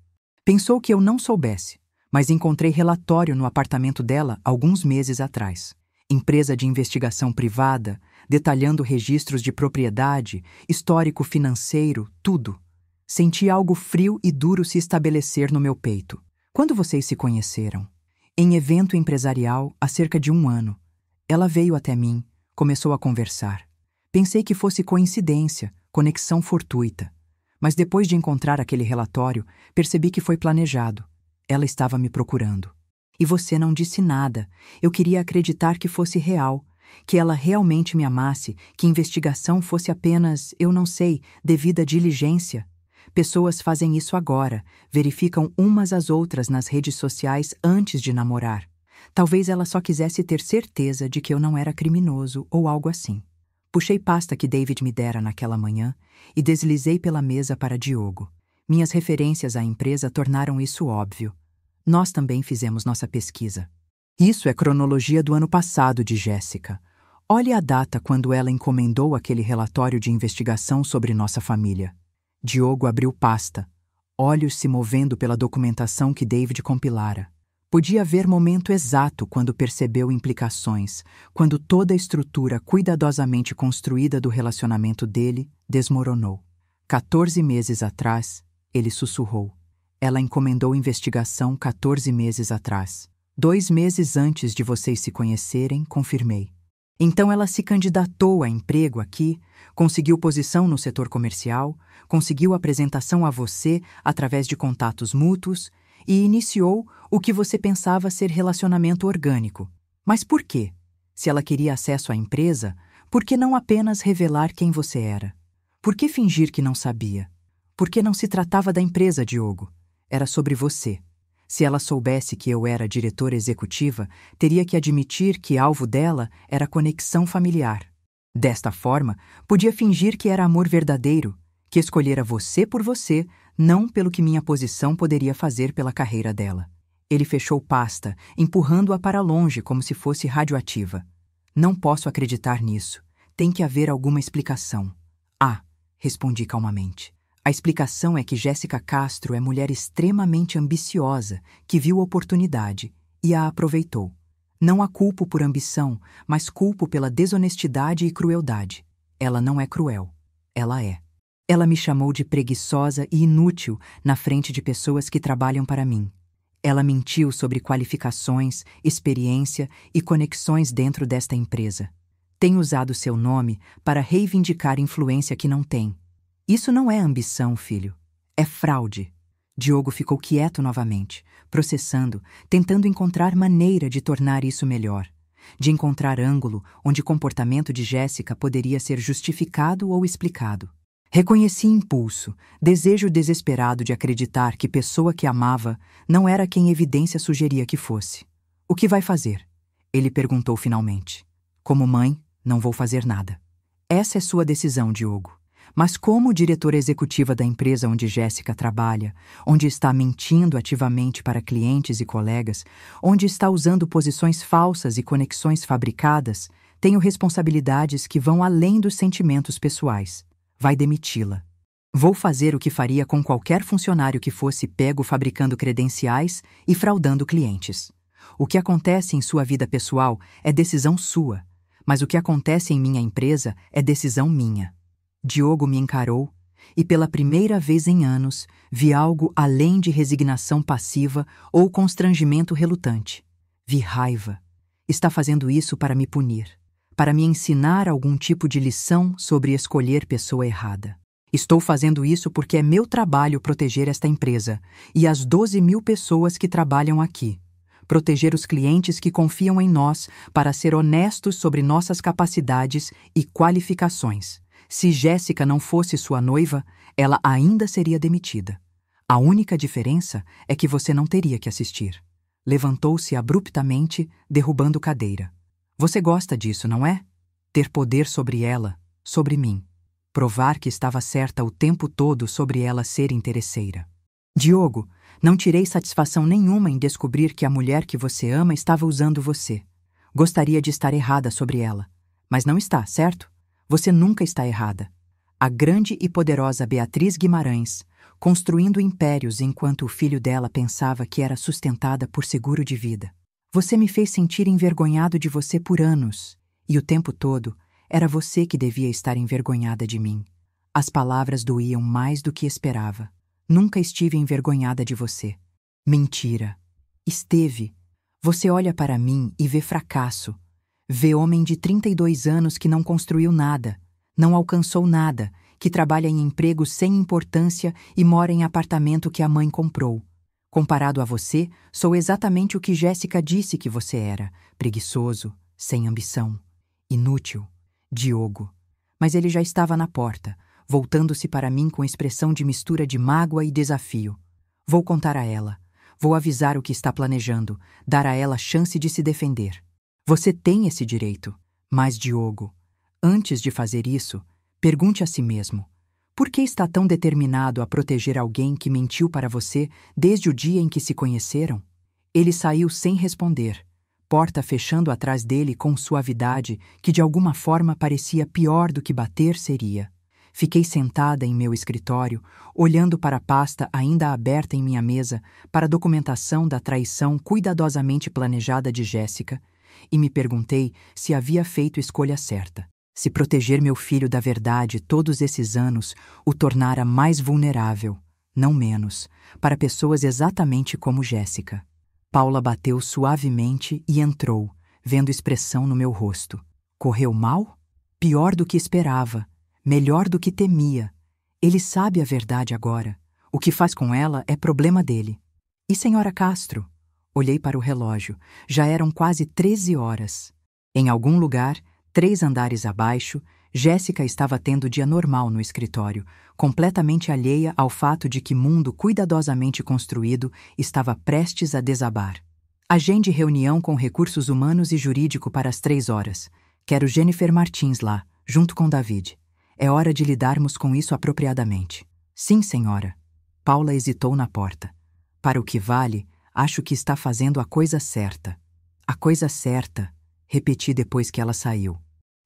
Pensou que eu não soubesse, mas encontrei relatório no apartamento dela alguns meses atrás. Empresa de investigação privada, detalhando registros de propriedade, histórico financeiro, tudo. Senti algo frio e duro se estabelecer no meu peito. Quando vocês se conheceram? Em evento empresarial há cerca de 1 ano. Ela veio até mim, começou a conversar. Pensei que fosse coincidência, conexão fortuita. Mas depois de encontrar aquele relatório, percebi que foi planejado. Ela estava me procurando. E você não disse nada. Eu queria acreditar que fosse real, que ela realmente me amasse, que investigação fosse apenas, eu não sei, devida diligência. Pessoas fazem isso agora, verificam umas às outras nas redes sociais antes de namorar. Talvez ela só quisesse ter certeza de que eu não era criminoso ou algo assim. Puxei pasta que David me dera naquela manhã e deslizei pela mesa para Diogo. Minhas referências à empresa tornaram isso óbvio. Nós também fizemos nossa pesquisa. Isso é cronologia do ano passado de Jéssica. Olhe a data quando ela encomendou aquele relatório de investigação sobre nossa família. Diogo abriu pasta, olhos se movendo pela documentação que David compilara. Podia ver momento exato quando percebeu implicações, quando toda a estrutura cuidadosamente construída do relacionamento dele desmoronou. 14 meses atrás, ele sussurrou. Ela encomendou investigação 14 meses atrás. 2 meses antes de vocês se conhecerem, confirmei. Então ela se candidatou a emprego aqui, conseguiu posição no setor comercial, conseguiu apresentação a você através de contatos mútuos e iniciou o que você pensava ser relacionamento orgânico. Mas por quê? Se ela queria acesso à empresa, por que não apenas revelar quem você era? Por que fingir que não sabia? Por que não se tratava da empresa, Diogo? Era sobre você. Se ela soubesse que eu era diretora executiva, teria que admitir que alvo dela era conexão familiar. Desta forma, podia fingir que era amor verdadeiro, que escolhera você por você, não pelo que minha posição poderia fazer pela carreira dela. Ele fechou pasta, empurrando-a para longe como se fosse radioativa. Não posso acreditar nisso. Tem que haver alguma explicação. Ah, respondi calmamente. A explicação é que Jéssica Castro é mulher extremamente ambiciosa, que viu oportunidade e a aproveitou. Não a culpo por ambição, mas culpo pela desonestidade e crueldade. Ela não é cruel. Ela é. Ela me chamou de preguiçosa e inútil na frente de pessoas que trabalham para mim. Ela mentiu sobre qualificações, experiência e conexões dentro desta empresa. Tem usado seu nome para reivindicar influência que não tem. Isso não é ambição, filho. É fraude. Diogo ficou quieto novamente, processando, tentando encontrar maneira de tornar isso melhor, de encontrar ângulo onde o comportamento de Jéssica poderia ser justificado ou explicado. Reconheci impulso, desejo desesperado de acreditar que pessoa que amava não era quem evidência sugeria que fosse. O que vai fazer? Ele perguntou finalmente. Como mãe, não vou fazer nada. Essa é sua decisão, Diogo. Mas como diretora executiva da empresa onde Jéssica trabalha, onde está mentindo ativamente para clientes e colegas, onde está usando posições falsas e conexões fabricadas, tenho responsabilidades que vão além dos sentimentos pessoais. Vai demiti-la. Vou fazer o que faria com qualquer funcionário que fosse pego fabricando credenciais e fraudando clientes. O que acontece em sua vida pessoal é decisão sua, mas o que acontece em minha empresa é decisão minha. Diogo me encarou e, pela primeira vez em anos, vi algo além de resignação passiva ou constrangimento relutante. Vi raiva. Está fazendo isso para me punir, para me ensinar algum tipo de lição sobre escolher pessoa errada. Estou fazendo isso porque é meu trabalho proteger esta empresa e as 12.000 pessoas que trabalham aqui. Proteger os clientes que confiam em nós para ser honestos sobre nossas capacidades e qualificações. Se Jéssica não fosse sua noiva, ela ainda seria demitida. A única diferença é que você não teria que assistir. Levantou-se abruptamente, derrubando cadeira. Você gosta disso, não é? Ter poder sobre ela, sobre mim. Provar que estava certa o tempo todo sobre ela ser interesseira. Diogo, não tirei satisfação nenhuma em descobrir que a mulher que você ama estava usando você. Gostaria de estar errada sobre ela. Mas não está, certo? Você nunca está errada. A grande e poderosa Beatriz Guimarães, construindo impérios enquanto o filho dela pensava que era sustentada por seguro de vida. Você me fez sentir envergonhado de você por anos, e o tempo todo era você que devia estar envergonhada de mim. As palavras doíam mais do que esperava. Nunca estive envergonhada de você. Mentira. Esteve. Você olha para mim e vê fracasso. Vê homem de 32 anos que não construiu nada, não alcançou nada, que trabalha em emprego sem importância e mora em apartamento que a mãe comprou. Comparado a você, sou exatamente o que Jéssica disse que você era: preguiçoso, sem ambição, inútil. Diogo. Mas ele já estava na porta, voltando-se para mim com expressão de mistura de mágoa e desafio. Vou contar a ela. Vou avisar o que está planejando, dar a ela chance de se defender. Você tem esse direito. Mas, Diogo, antes de fazer isso, pergunte a si mesmo: por que está tão determinado a proteger alguém que mentiu para você desde o dia em que se conheceram? Ele saiu sem responder, porta fechando atrás dele com suavidade que de alguma forma parecia pior do que bater seria. Fiquei sentada em meu escritório, olhando para a pasta ainda aberta em minha mesa para a documentação da traição cuidadosamente planejada de Jéssica, e me perguntei se havia feito a escolha certa. Se proteger meu filho da verdade todos esses anos o tornara mais vulnerável, não menos, para pessoas exatamente como Jéssica. Paula bateu suavemente e entrou, vendo expressão no meu rosto. Correu mal? Pior do que esperava. Melhor do que temia. Ele sabe a verdade agora. O que faz com ela é problema dele. E senhora Castro? Olhei para o relógio. Já eram quase 13 horas. Em algum lugar, 3 andares abaixo, Jéssica estava tendo dia normal no escritório, completamente alheia ao fato de que mundo cuidadosamente construído estava prestes a desabar. Agende reunião com recursos humanos e jurídico para as 3 horas. Quero Jennifer Martins lá, junto com David. É hora de lidarmos com isso apropriadamente. Sim, senhora. Paula hesitou na porta. Para o que vale, Acho que está fazendo a coisa certa. A coisa certa, repeti depois que ela saiu.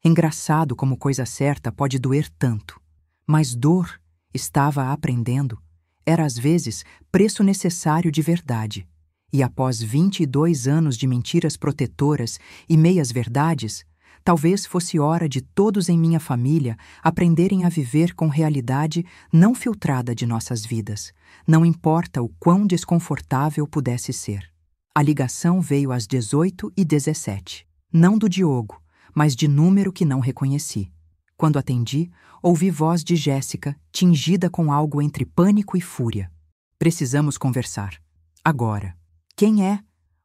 Engraçado como coisa certa pode doer tanto. Mas dor, estava aprendendo, era às vezes preço necessário de verdade. E após 22 anos de mentiras protetoras e meias-verdades, talvez fosse hora de todos em minha família aprenderem a viver com realidade não filtrada de nossas vidas, não importa o quão desconfortável pudesse ser. A ligação veio às 18h17, não do Diogo, mas de número que não reconheci. Quando atendi, ouvi voz de Jéssica, tingida com algo entre pânico e fúria. Precisamos conversar. Agora. Quem é?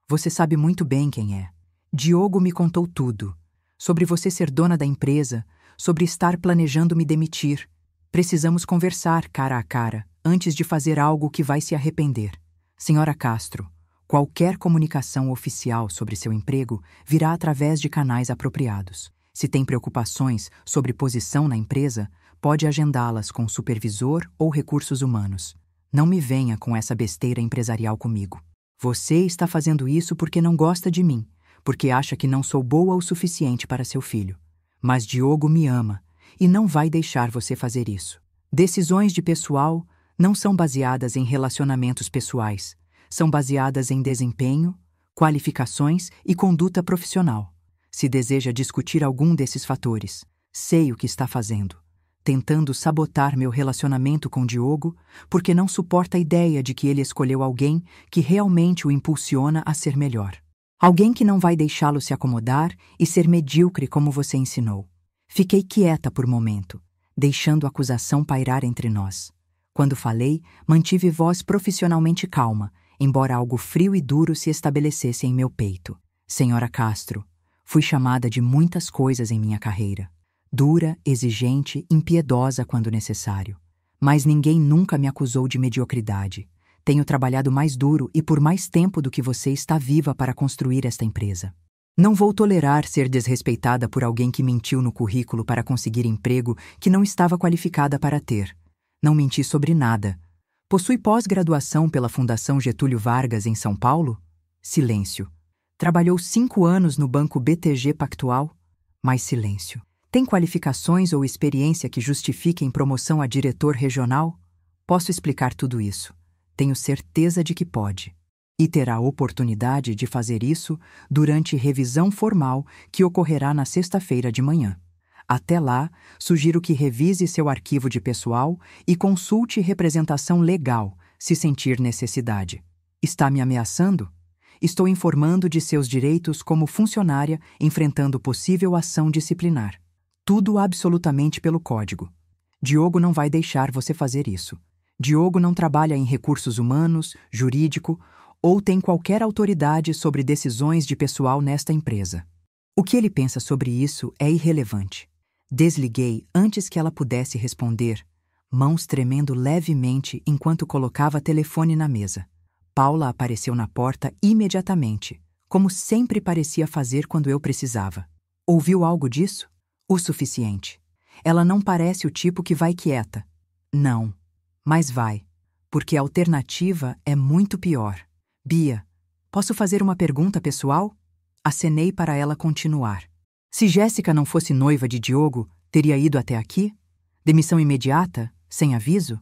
Você sabe muito bem quem é. Diogo me contou tudo. Sobre você ser dona da empresa, sobre estar planejando me demitir. Precisamos conversar cara a cara, antes de fazer algo que vai se arrepender. Senhora Castro, qualquer comunicação oficial sobre seu emprego virá através de canais apropriados. Se tem preocupações sobre posição na empresa, pode agendá-las com o supervisor ou recursos humanos. Não me venha com essa besteira empresarial comigo. Você está fazendo isso porque não gosta de mim, porque acha que não sou boa o suficiente para seu filho. Mas Diogo me ama e não vai deixar você fazer isso. Decisões de pessoal não são baseadas em relacionamentos pessoais, são baseadas em desempenho, qualificações e conduta profissional. Se deseja discutir algum desses fatores, sei o que está fazendo. Tentando sabotar meu relacionamento com Diogo, porque não suporta a ideia de que ele escolheu alguém que realmente o impulsiona a ser melhor. Alguém que não vai deixá-lo se acomodar e ser medíocre como você ensinou. Fiquei quieta por momento, deixando a acusação pairar entre nós. Quando falei, mantive voz profissionalmente calma, embora algo frio e duro se estabelecesse em meu peito. Senhora Castro, fui chamada de muitas coisas em minha carreira. Dura, exigente, impiedosa quando necessário. Mas ninguém nunca me acusou de mediocridade. Tenho trabalhado mais duro e por mais tempo do que você está viva para construir esta empresa. Não vou tolerar ser desrespeitada por alguém que mentiu no currículo para conseguir emprego que não estava qualificada para ter. Não menti sobre nada. Possui pós-graduação pela Fundação Getúlio Vargas em São Paulo? Silêncio. Trabalhou 5 anos no Banco BTG Pactual? Mais silêncio. Tem qualificações ou experiência que justifiquem promoção a diretor regional? Posso explicar tudo isso. Tenho certeza de que pode. E terá oportunidade de fazer isso durante revisão formal que ocorrerá na sexta-feira de manhã. Até lá, sugiro que revise seu arquivo de pessoal e consulte representação legal, se sentir necessidade. Está me ameaçando? Estou informando de seus direitos como funcionária enfrentando possível ação disciplinar. Tudo absolutamente pelo código. Diogo não vai deixar você fazer isso. Diogo não trabalha em recursos humanos, jurídico ou tem qualquer autoridade sobre decisões de pessoal nesta empresa. O que ele pensa sobre isso é irrelevante. Desliguei antes que ela pudesse responder, mãos tremendo levemente enquanto colocava telefone na mesa. Paula apareceu na porta imediatamente, como sempre parecia fazer quando eu precisava. Ouviu algo disso? O suficiente. Ela não parece o tipo que vai quieta. Não, mas vai, porque a alternativa é muito pior. Bia, posso fazer uma pergunta pessoal? Acenei para ela continuar. Se Jéssica não fosse noiva de Diogo, teria ido até aqui? Demissão imediata? Sem aviso?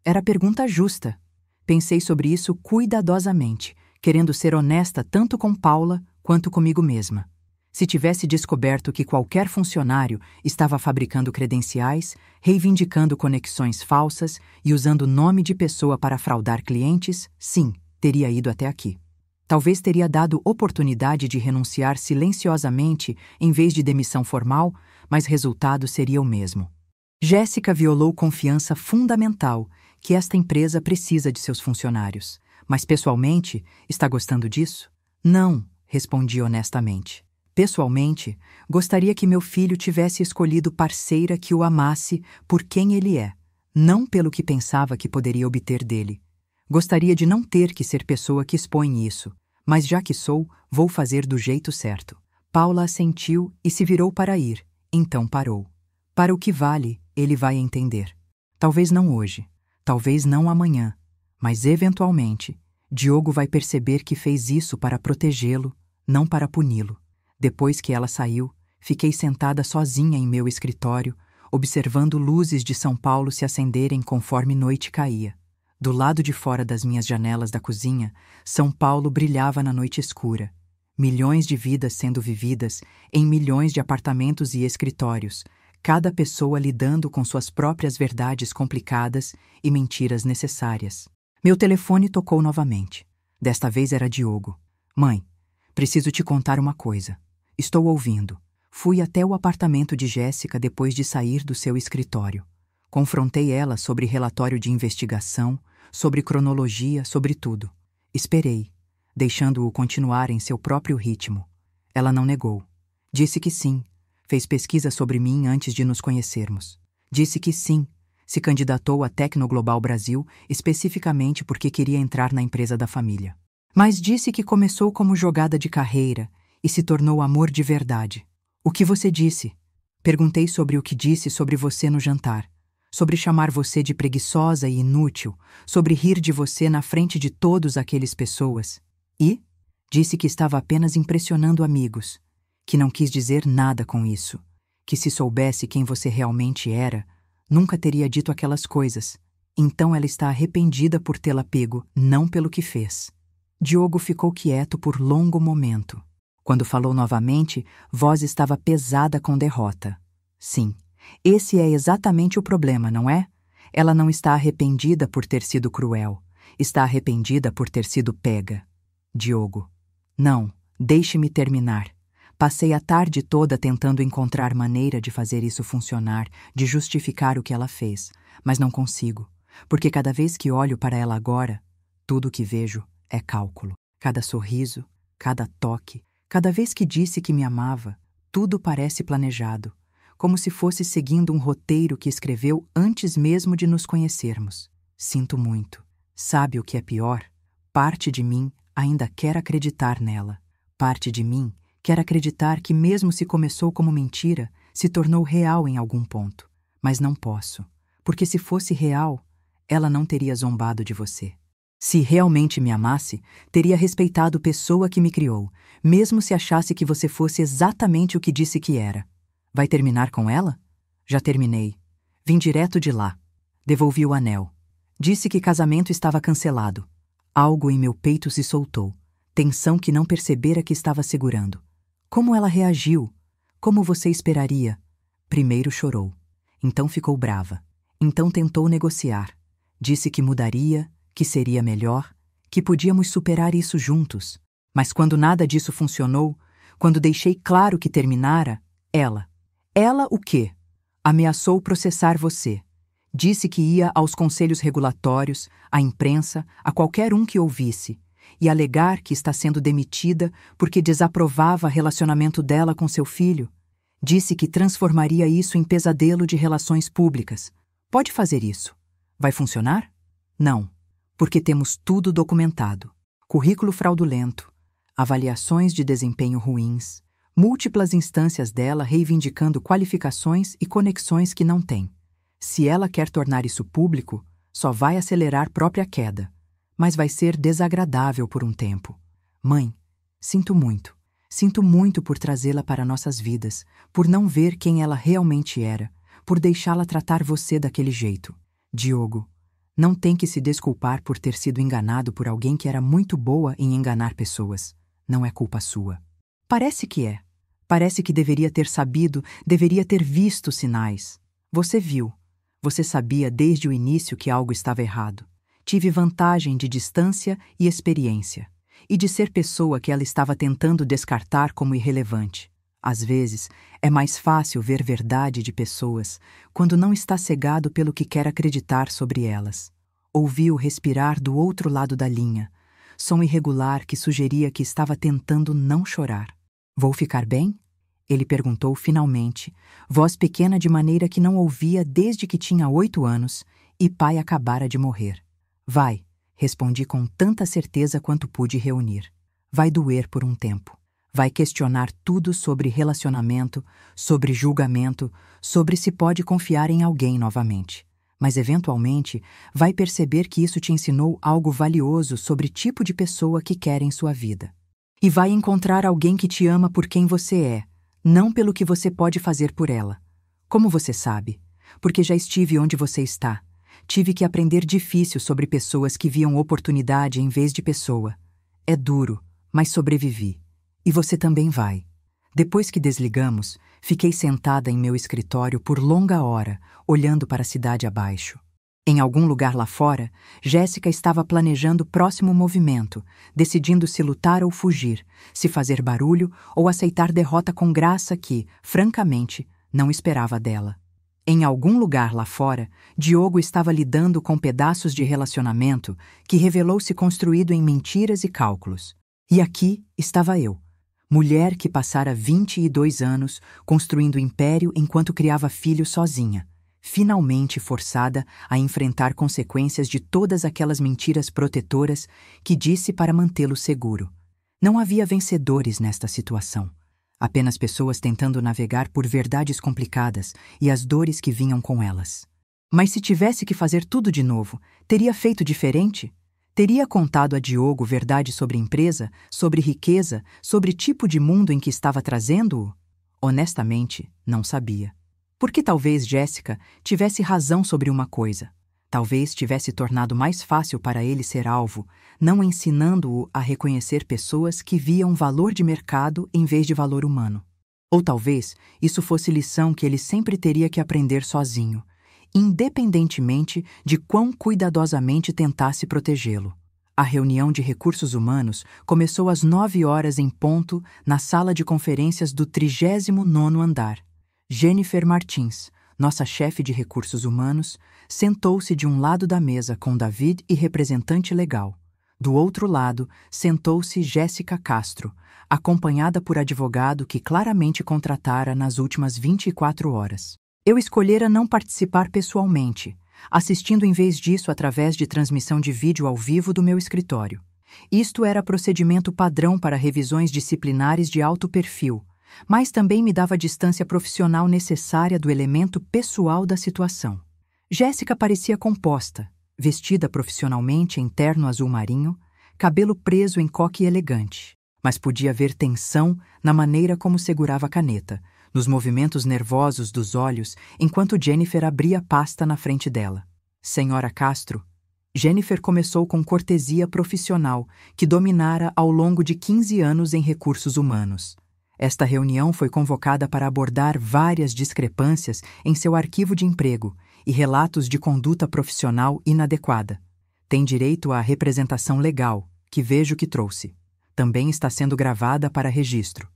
Era pergunta justa. Pensei sobre isso cuidadosamente, querendo ser honesta tanto com Paula quanto comigo mesma. Se tivesse descoberto que qualquer funcionário estava fabricando credenciais, reivindicando conexões falsas e usando o nome de pessoa para fraudar clientes, sim, teria ido até aqui. Talvez teria dado oportunidade de renunciar silenciosamente em vez de demissão formal, mas resultado seria o mesmo. Jéssica violou confiança fundamental que esta empresa precisa de seus funcionários. Mas pessoalmente, está gostando disso? Não, respondi honestamente. Pessoalmente, gostaria que meu filho tivesse escolhido parceira que o amasse por quem ele é, não pelo que pensava que poderia obter dele. Gostaria de não ter que ser pessoa que expõe isso, mas já que sou, vou fazer do jeito certo. Paula assentiu e se virou para ir, então parou. Para o que vale, ele vai entender. Talvez não hoje, talvez não amanhã, mas eventualmente, Diogo vai perceber que fez isso para protegê-lo, não para puni-lo. Depois que ela saiu, fiquei sentada sozinha em meu escritório, observando luzes de São Paulo se acenderem conforme noite caía. Do lado de fora das minhas janelas da cozinha, São Paulo brilhava na noite escura. Milhões de vidas sendo vividas em milhões de apartamentos e escritórios, cada pessoa lidando com suas próprias verdades complicadas e mentiras necessárias. Meu telefone tocou novamente. Desta vez era Diogo. Mãe, preciso te contar uma coisa. Estou ouvindo. Fui até o apartamento de Jéssica depois de sair do seu escritório. Confrontei ela sobre relatório de investigação, sobre cronologia, sobre tudo. Esperei, deixando-o continuar em seu próprio ritmo. Ela não negou. Disse que sim. Fez pesquisa sobre mim antes de nos conhecermos. Disse que sim. Se candidatou à Tecnoglobal Brasil especificamente porque queria entrar na empresa da família. Mas disse que começou como jogada de carreira e se tornou amor de verdade. O que você disse? Perguntei sobre o que disse sobre você no jantar. Sobre chamar você de preguiçosa e inútil, sobre rir de você na frente de todas aquelas pessoas. E disse que estava apenas impressionando amigos, que não quis dizer nada com isso, que se soubesse quem você realmente era, nunca teria dito aquelas coisas. Então ela está arrependida por tê-la pego, não pelo que fez. Diogo ficou quieto por longo momento. Quando falou novamente, voz estava pesada com derrota. Sim, esse é exatamente o problema, não é? Ela não está arrependida por ter sido cruel. Está arrependida por ter sido pega. Diogo. Não, deixe-me terminar. Passei a tarde toda tentando encontrar maneira de fazer isso funcionar, de justificar o que ela fez, mas não consigo, porque cada vez que olho para ela agora, tudo o que vejo é cálculo. Cada sorriso, cada toque, cada vez que disse que me amava, tudo parece planejado, como se fosse seguindo um roteiro que escreveu antes mesmo de nos conhecermos. Sinto muito. Sabe o que é pior? Parte de mim ainda quer acreditar nela. Parte de mim quer acreditar que mesmo se começou como mentira, se tornou real em algum ponto. Mas não posso, porque se fosse real, ela não teria zombado de você. Se realmente me amasse, teria respeitado a pessoa que me criou, mesmo se achasse que você fosse exatamente o que disse que era. Vai terminar com ela? Já terminei. Vim direto de lá. Devolvi o anel. Disse que casamento estava cancelado. Algo em meu peito se soltou. Tensão que não percebera que estava segurando. Como ela reagiu? Como você esperaria? Primeiro chorou. Então ficou brava. Então tentou negociar. Disse que mudaria, que seria melhor, que podíamos superar isso juntos. Mas quando nada disso funcionou, quando deixei claro que terminara, ela o quê? Ameaçou processar você. Disse que ia aos conselhos regulatórios, à imprensa, a qualquer um que ouvisse, e alegar que está sendo demitida porque desaprovava o relacionamento dela com seu filho. Disse que transformaria isso em pesadelo de relações públicas. Pode fazer isso. Vai funcionar? Não, porque temos tudo documentado. Currículo fraudulento, avaliações de desempenho ruins, múltiplas instâncias dela reivindicando qualificações e conexões que não tem. Se ela quer tornar isso público, só vai acelerar própria queda, mas vai ser desagradável por um tempo. Mãe, sinto muito. Sinto muito por trazê-la para nossas vidas, por não ver quem ela realmente era, por deixá-la tratar você daquele jeito. Diogo, não tem que se desculpar por ter sido enganado por alguém que era muito boa em enganar pessoas. Não é culpa sua. Parece que é. Parece que deveria ter sabido, deveria ter visto sinais. Você viu. Você sabia desde o início que algo estava errado. Tive vantagem de distância e experiência, e de ser pessoa que ela estava tentando descartar como irrelevante. Às vezes, é mais fácil ver verdade de pessoas quando não está cegado pelo que quer acreditar sobre elas. Ouviu respirar do outro lado da linha, som irregular que sugeria que estava tentando não chorar. Vou ficar bem? Ele perguntou finalmente, voz pequena de maneira que não ouvia desde que tinha 8 anos e pai acabara de morrer. Vai, respondi com tanta certeza quanto pude reunir. Vai doer por um tempo. Vai questionar tudo sobre relacionamento, sobre julgamento, sobre se pode confiar em alguém novamente. mas eventualmente vai perceber que isso te ensinou algo valioso sobre o tipo de pessoa que quer em sua vida. E vai encontrar alguém que te ama por quem você é, não pelo que você pode fazer por ela. Como você sabe? Porque já estive onde você está. Tive que aprender difícil sobre pessoas que viam oportunidade em vez de pessoa. É duro, mas sobrevivi. E você também vai. Depois que desligamos, fiquei sentada em meu escritório por longa hora, olhando para a cidade abaixo. Em algum lugar lá fora, Jéssica estava planejando o próximo movimento, decidindo se lutar ou fugir, se fazer barulho ou aceitar derrota com graça que, francamente, não esperava dela. Em algum lugar lá fora, Diogo estava lidando com pedaços de relacionamento que revelou-se construído em mentiras e cálculos. E aqui estava eu, mulher que passara 22 anos construindo império enquanto criava filhos sozinha, finalmente forçada a enfrentar consequências de todas aquelas mentiras protetoras que disse para mantê-lo seguro. Não havia vencedores nesta situação. Apenas pessoas tentando navegar por verdades complicadas e as dores que vinham com elas. Mas se tivesse que fazer tudo de novo, teria feito diferente? Teria contado a Diogo verdade sobre empresa, sobre riqueza, sobre tipo de mundo em que estava trazendo-o? Honestamente, não sabia. Porque talvez Jéssica tivesse razão sobre uma coisa. Talvez tivesse tornado mais fácil para ele ser alvo, não ensinando-o a reconhecer pessoas que viam valor de mercado em vez de valor humano. Ou talvez isso fosse lição que ele sempre teria que aprender sozinho, independentemente de quão cuidadosamente tentasse protegê-lo. A reunião de recursos humanos começou às 9 horas em ponto na sala de conferências do 39º andar. Jennifer Martins, nossa chefe de recursos humanos, sentou-se de um lado da mesa com David e representante legal. Do outro lado, sentou-se Jéssica Castro, acompanhada por advogado que claramente contratara nas últimas 24 horas. Eu escolhera não participar pessoalmente, assistindo em vez disso através de transmissão de vídeo ao vivo do meu escritório. Isto era procedimento padrão para revisões disciplinares de alto perfil, mas também me dava a distância profissional necessária do elemento pessoal da situação. Jéssica parecia composta, vestida profissionalmente em terno azul marinho, cabelo preso em coque elegante, mas podia ver tensão na maneira como segurava a caneta, nos movimentos nervosos dos olhos enquanto Jennifer abria a pasta na frente dela. Senhora Castro, Jennifer começou com cortesia profissional que dominara ao longo de 15 anos em recursos humanos. Esta reunião foi convocada para abordar várias discrepâncias em seu arquivo de emprego e relatos de conduta profissional inadequada. Tem direito à representação legal, que vejo que trouxe. Também está sendo gravada para registro.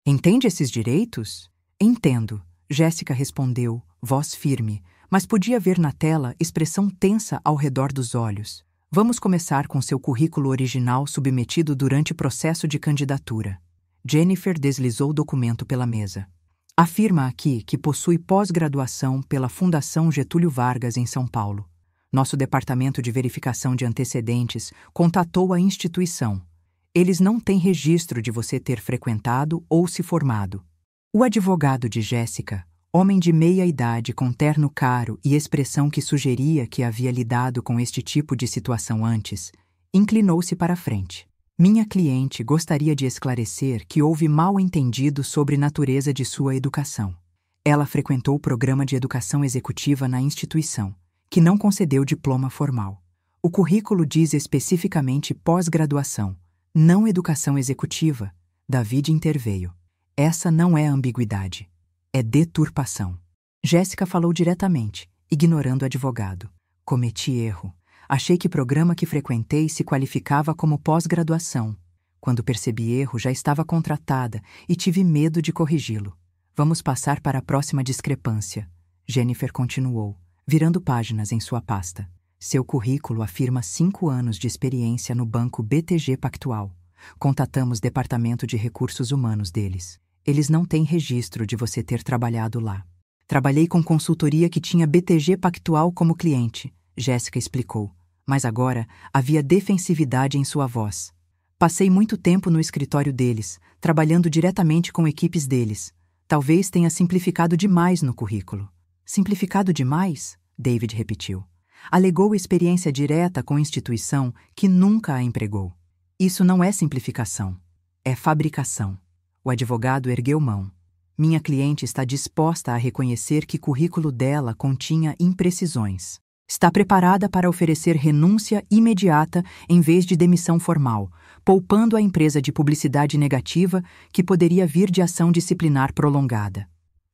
Entende esses direitos? Entendo, Jéssica respondeu, voz firme, mas podia ver na tela expressão tensa ao redor dos olhos. Vamos começar com seu currículo original submetido durante o processo de candidatura. Jennifer deslizou o documento pela mesa. Afirma aqui que possui pós-graduação pela Fundação Getúlio Vargas em São Paulo. Nosso departamento de verificação de antecedentes contatou a instituição. Eles não têm registro de você ter frequentado ou se formado. O advogado de Jéssica, homem de meia idade com terno caro e expressão que sugeria que havia lidado com este tipo de situação antes, inclinou-se para a frente. Minha cliente gostaria de esclarecer que houve mal-entendido sobre a natureza de sua educação. Ela frequentou o programa de educação executiva na instituição, que não concedeu diploma formal. O currículo diz especificamente pós-graduação, não educação executiva. David interveio. Essa não é ambiguidade, é deturpação. Jéssica falou diretamente, ignorando o advogado. Cometi erro. Achei que programa que frequentei se qualificava como pós-graduação. Quando percebi erro, já estava contratada e tive medo de corrigi-lo. Vamos passar para a próxima discrepância. Jennifer continuou, virando páginas em sua pasta. Seu currículo afirma 5 anos de experiência no banco BTG Pactual. Contatamos Departamento de Recursos Humanos deles. Eles não têm registro de você ter trabalhado lá. Trabalhei com consultoria que tinha BTG Pactual como cliente, Jéssica explicou. Mas agora havia defensividade em sua voz. Passei muito tempo no escritório deles, trabalhando diretamente com equipes deles. Talvez tenha simplificado demais no currículo. Simplificado demais? David repetiu. Alegou experiência direta com instituição que nunca a empregou. Isso não é simplificação, é fabricação. O advogado ergueu mão. Minha cliente está disposta a reconhecer que o currículo dela continha imprecisões. Está preparada para oferecer renúncia imediata em vez de demissão formal, poupando a empresa de publicidade negativa que poderia vir de ação disciplinar prolongada.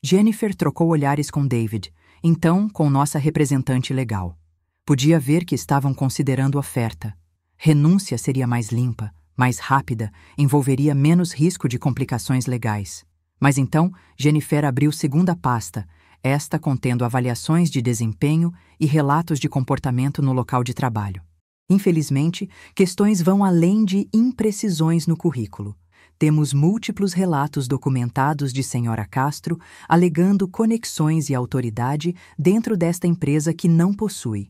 Jennifer trocou olhares com David, então com nossa representante legal. Podia ver que estavam considerando oferta. Renúncia seria mais limpa, mais rápida, envolveria menos risco de complicações legais. Mas então, Jennifer abriu segunda pasta, esta contendo avaliações de desempenho e relatos de comportamento no local de trabalho. Infelizmente, questões vão além de imprecisões no currículo. Temos múltiplos relatos documentados de Sra. Castro alegando conexões e autoridade dentro desta empresa que não possui.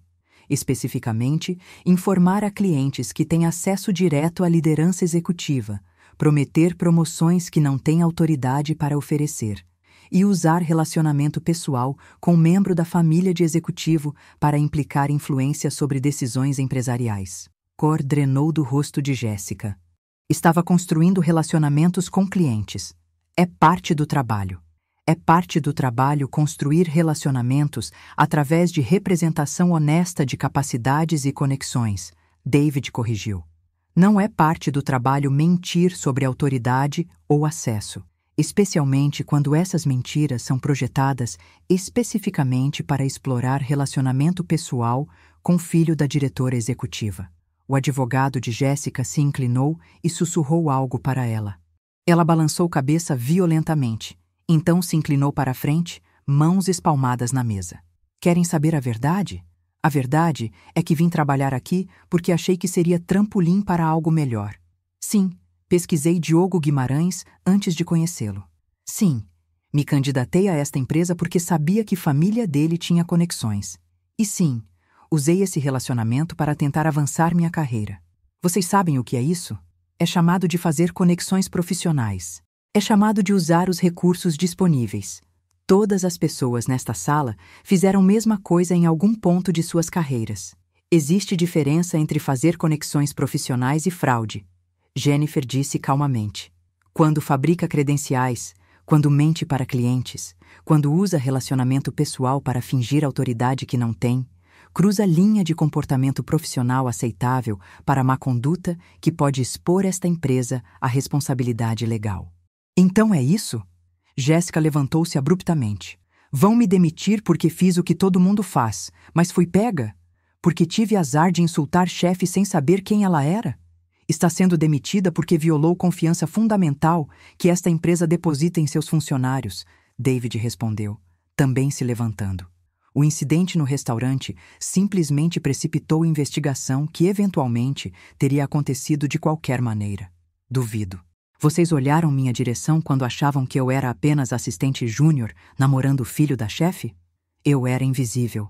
Especificamente, informar a clientes que têm acesso direto à liderança executiva, prometer promoções que não têm autoridade para oferecer, e usar relacionamento pessoal com membro da família de executivo para implicar influência sobre decisões empresariais. Cor drenou do rosto de Jéssica. Estava construindo relacionamentos com clientes. É parte do trabalho. É parte do trabalho construir relacionamentos através de representação honesta de capacidades e conexões, David corrigiu. Não é parte do trabalho mentir sobre autoridade ou acesso, especialmente quando essas mentiras são projetadas especificamente para explorar relacionamento pessoal com o filho da diretora executiva. O advogado de Jéssica se inclinou e sussurrou algo para ela. Ela balançou cabeça violentamente. Então se inclinou para a frente, mãos espalmadas na mesa. Querem saber a verdade? A verdade é que vim trabalhar aqui porque achei que seria trampolim para algo melhor. Sim, pesquisei Diogo Guimarães antes de conhecê-lo. Sim, me candidatei a esta empresa porque sabia que família dele tinha conexões. E sim, usei esse relacionamento para tentar avançar minha carreira. Vocês sabem o que é isso? É chamado de fazer conexões profissionais. É chamado de usar os recursos disponíveis. Todas as pessoas nesta sala fizeram a mesma coisa em algum ponto de suas carreiras. Existe diferença entre fazer conexões profissionais e fraude. Jennifer disse calmamente. Quando fabrica credenciais, quando mente para clientes, quando usa relacionamento pessoal para fingir autoridade que não tem, cruza a linha de comportamento profissional aceitável para má conduta que pode expor esta empresa à responsabilidade legal. Então é isso? Jéssica levantou-se abruptamente. Vão me demitir porque fiz o que todo mundo faz, mas fui pega? Porque tive azar de insultar chefe sem saber quem ela era? Está sendo demitida porque violou confiança fundamental que esta empresa deposita em seus funcionários, David respondeu, também se levantando. O incidente no restaurante simplesmente precipitou a investigação que, eventualmente, teria acontecido de qualquer maneira. Duvido. Vocês olharam minha direção quando achavam que eu era apenas assistente júnior namorando o filho da chefe? Eu era invisível.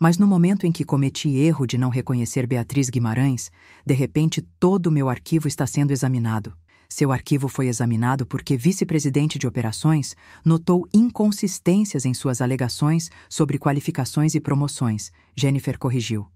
Mas no momento em que cometi erro de não reconhecer Beatriz Guimarães, de repente todo o meu arquivo está sendo examinado. Seu arquivo foi examinado porque vice-presidente de operações notou inconsistências em suas alegações sobre qualificações e promoções, Jennifer corrigiu.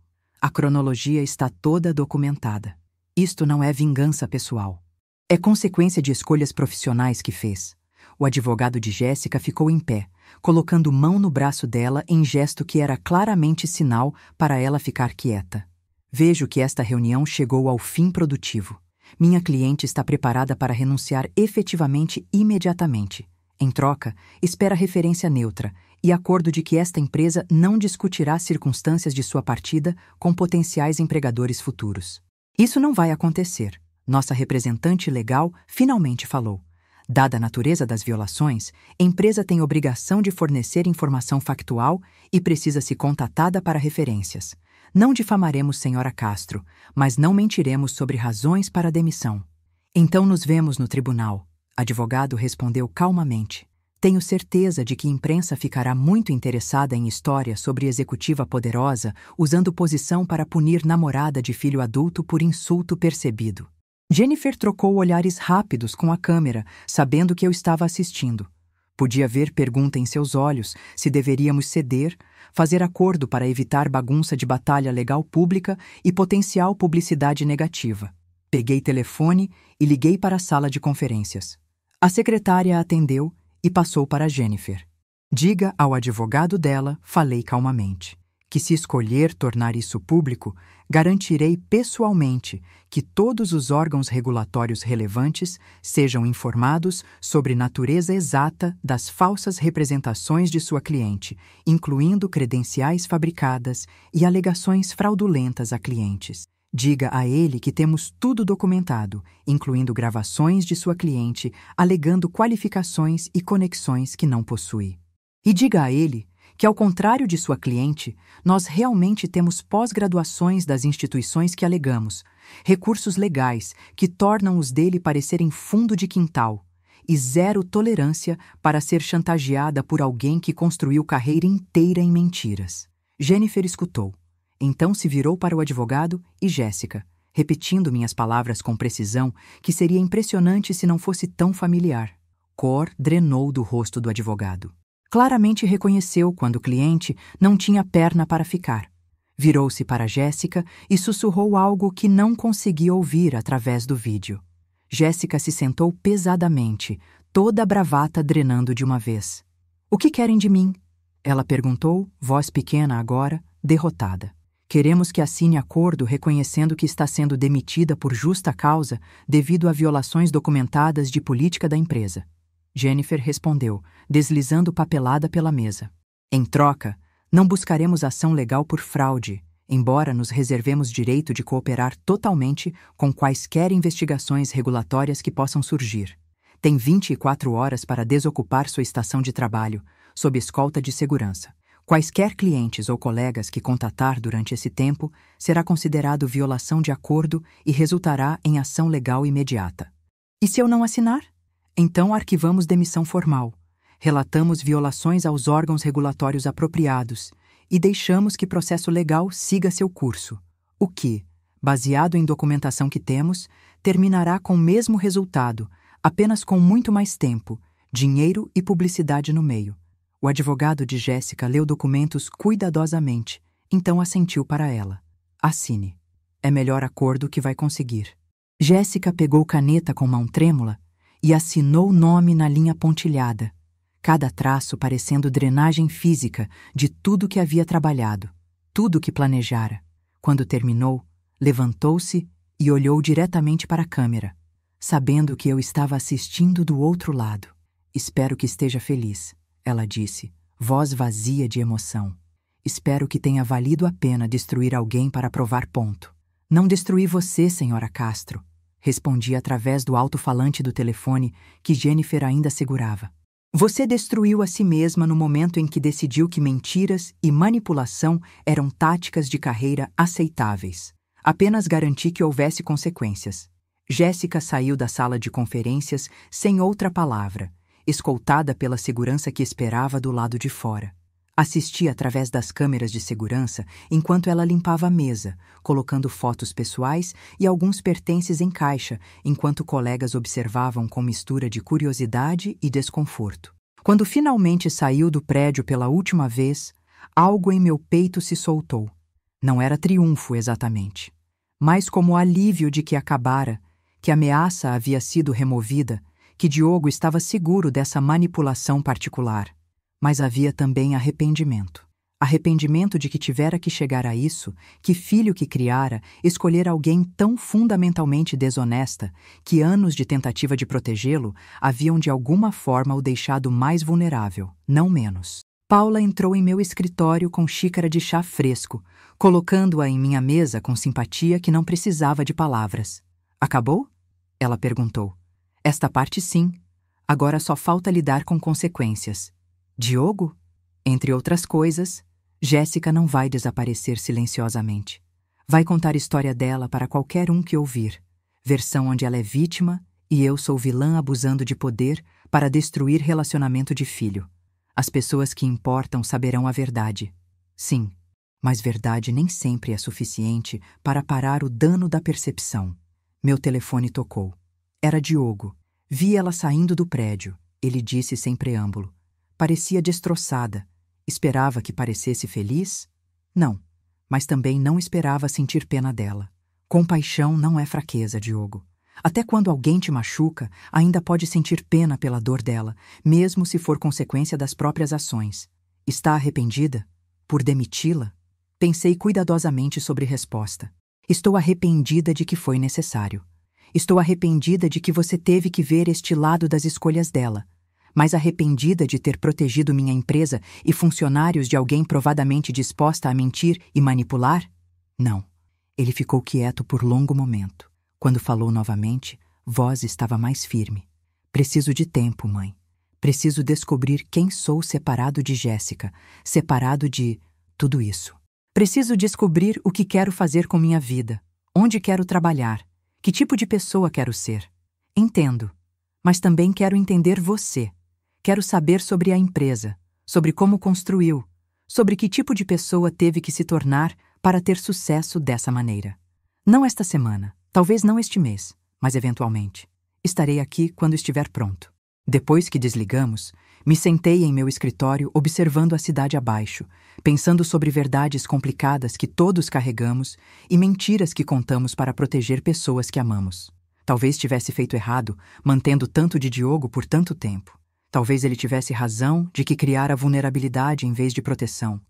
A cronologia está toda documentada. Isto não é vingança pessoal. É consequência de escolhas profissionais que fez. O advogado de Jéssica ficou em pé, colocando mão no braço dela em gesto que era claramente sinal para ela ficar quieta. Vejo que esta reunião chegou ao fim produtivo. Minha cliente está preparada para renunciar efetivamente imediatamente. Em troca, espera referência neutra e acordo de que esta empresa não discutirá circunstâncias de sua partida com potenciais empregadores futuros. Isso não vai acontecer. Nossa representante legal finalmente falou. Dada a natureza das violações, a empresa tem obrigação de fornecer informação factual e precisa ser contatada para referências. Não difamaremos Sra. Castro, mas não mentiremos sobre razões para a demissão. Então nos vemos no tribunal, advogado respondeu calmamente. Tenho certeza de que a imprensa ficará muito interessada em história sobre executiva poderosa usando posição para punir namorada de filho adulto por insulto percebido. Jennifer trocou olhares rápidos com a câmera, sabendo que eu estava assistindo. Podia ver pergunta em seus olhos se deveríamos ceder, fazer acordo para evitar bagunça de batalha legal pública e potencial publicidade negativa. Peguei telefone e liguei para a sala de conferências. A secretária atendeu e passou para Jennifer. Diga ao advogado dela, falei calmamente, que se escolher tornar isso público, garantirei pessoalmente que todos os órgãos regulatórios relevantes sejam informados sobre natureza exata das falsas representações de sua cliente, incluindo credenciais fabricadas e alegações fraudulentas a clientes. Diga a ele que temos tudo documentado, incluindo gravações de sua cliente, alegando qualificações e conexões que não possui. E diga a ele que, ao contrário de sua cliente, nós realmente temos pós-graduações das instituições que alegamos, recursos legais que tornam os dele parecerem fundo de quintal, e zero tolerância para ser chantageada por alguém que construiu carreira inteira em mentiras. Jennifer escutou. Então se virou para o advogado e Jéssica, repetindo minhas palavras com precisão, que seria impressionante se não fosse tão familiar. Cor drenou do rosto do advogado. Claramente reconheceu quando o cliente não tinha perna para ficar. Virou-se para Jéssica e sussurrou algo que não conseguia ouvir através do vídeo. Jéssica se sentou pesadamente, toda a bravata drenando de uma vez. "O que querem de mim?" Ela perguntou, voz pequena agora, derrotada. "Queremos que assine acordo reconhecendo que está sendo demitida por justa causa devido a violações documentadas de política da empresa." Jennifer respondeu, deslizando papelada pela mesa. "Em troca, não buscaremos ação legal por fraude, embora nos reservemos direito de cooperar totalmente com quaisquer investigações regulatórias que possam surgir. Tem 24 horas para desocupar sua estação de trabalho, sob escolta de segurança. Quaisquer clientes ou colegas que contatar durante esse tempo será considerado violação de acordo e resultará em ação legal imediata. E se eu não assinar? Então arquivamos demissão formal, relatamos violações aos órgãos regulatórios apropriados e deixamos que processo legal siga seu curso, o que, baseado em documentação que temos, terminará com o mesmo resultado, apenas com muito mais tempo, dinheiro e publicidade no meio." O advogado de Jéssica leu documentos cuidadosamente, então assentiu para ela. "Assine. É melhor acordo que vai conseguir." Jéssica pegou caneta com mão trêmula e assinou o nome na linha pontilhada, cada traço parecendo drenagem física de tudo que havia trabalhado, tudo que planejara. Quando terminou, levantou-se e olhou diretamente para a câmera, sabendo que eu estava assistindo do outro lado. "Espero que esteja feliz", ela disse, voz vazia de emoção. "Espero que tenha valido a pena destruir alguém para provar ponto." "Não destruí você, senhora Castro", respondi através do alto-falante do telefone que Jennifer ainda segurava. "Você destruiu a si mesma no momento em que decidiu que mentiras e manipulação eram táticas de carreira aceitáveis. Apenas garanti que houvesse consequências." Jéssica saiu da sala de conferências sem outra palavra, escoltada pela segurança que esperava do lado de fora. Assisti através das câmeras de segurança enquanto ela limpava a mesa, colocando fotos pessoais e alguns pertences em caixa, enquanto colegas observavam com mistura de curiosidade e desconforto. Quando finalmente saiu do prédio pela última vez, algo em meu peito se soltou. Não era triunfo exatamente, mas como alívio de que acabara, que a ameaça havia sido removida, que Diogo estava seguro dessa manipulação particular. Mas havia também arrependimento. Arrependimento de que tivera que chegar a isso, que filho que criara, escolher alguém tão fundamentalmente desonesta que anos de tentativa de protegê-lo haviam de alguma forma o deixado mais vulnerável, não menos. Paula entrou em meu escritório com xícara de chá fresco, colocando-a em minha mesa com simpatia que não precisava de palavras. "Acabou?" ela perguntou. "Esta parte sim. Agora só falta lidar com consequências." "Diogo?" Entre outras coisas, Jéssica não vai desaparecer silenciosamente. Vai contar a história dela para qualquer um que ouvir. Versão onde ela é vítima e eu sou vilã abusando de poder para destruir relacionamento de filho. As pessoas que importam saberão a verdade. Sim, mas verdade nem sempre é suficiente para parar o dano da percepção. Meu telefone tocou. Era Diogo. Vi ela saindo do prédio. ele disse sem preâmbulo. Parecia destroçada. Esperava que parecesse feliz? Não, mas também não esperava sentir pena dela. Compaixão não é fraqueza, Diogo. Até quando alguém te machuca, ainda pode sentir pena pela dor dela, mesmo se for consequência das próprias ações. Está arrependida? Por demiti-la? Pensei cuidadosamente sobre resposta. Estou arrependida de que foi necessário. Estou arrependida de que você teve que ver este lado das escolhas dela. Mas arrependida de ter protegido minha empresa e funcionários de alguém provadamente disposta a mentir e manipular? Não. Ele ficou quieto por longo momento. Quando falou novamente, voz estava mais firme. Preciso de tempo, mãe. Preciso descobrir quem sou separado de Jéssica, separado de tudo isso. Preciso descobrir o que quero fazer com minha vida, onde quero trabalhar, que tipo de pessoa quero ser. Entendo, mas também quero entender você. Quero saber sobre a empresa, sobre como construiu, sobre que tipo de pessoa teve que se tornar para ter sucesso dessa maneira. Não esta semana, talvez não este mês, mas eventualmente. Estarei aqui quando estiver pronto. Depois que desligamos, me sentei em meu escritório observando a cidade abaixo, pensando sobre verdades complicadas que todos carregamos e mentiras que contamos para proteger pessoas que amamos. Talvez tivesse feito errado, mantendo tanto de Diogo por tanto tempo. Talvez ele tivesse razão de que criara vulnerabilidade em vez de proteção.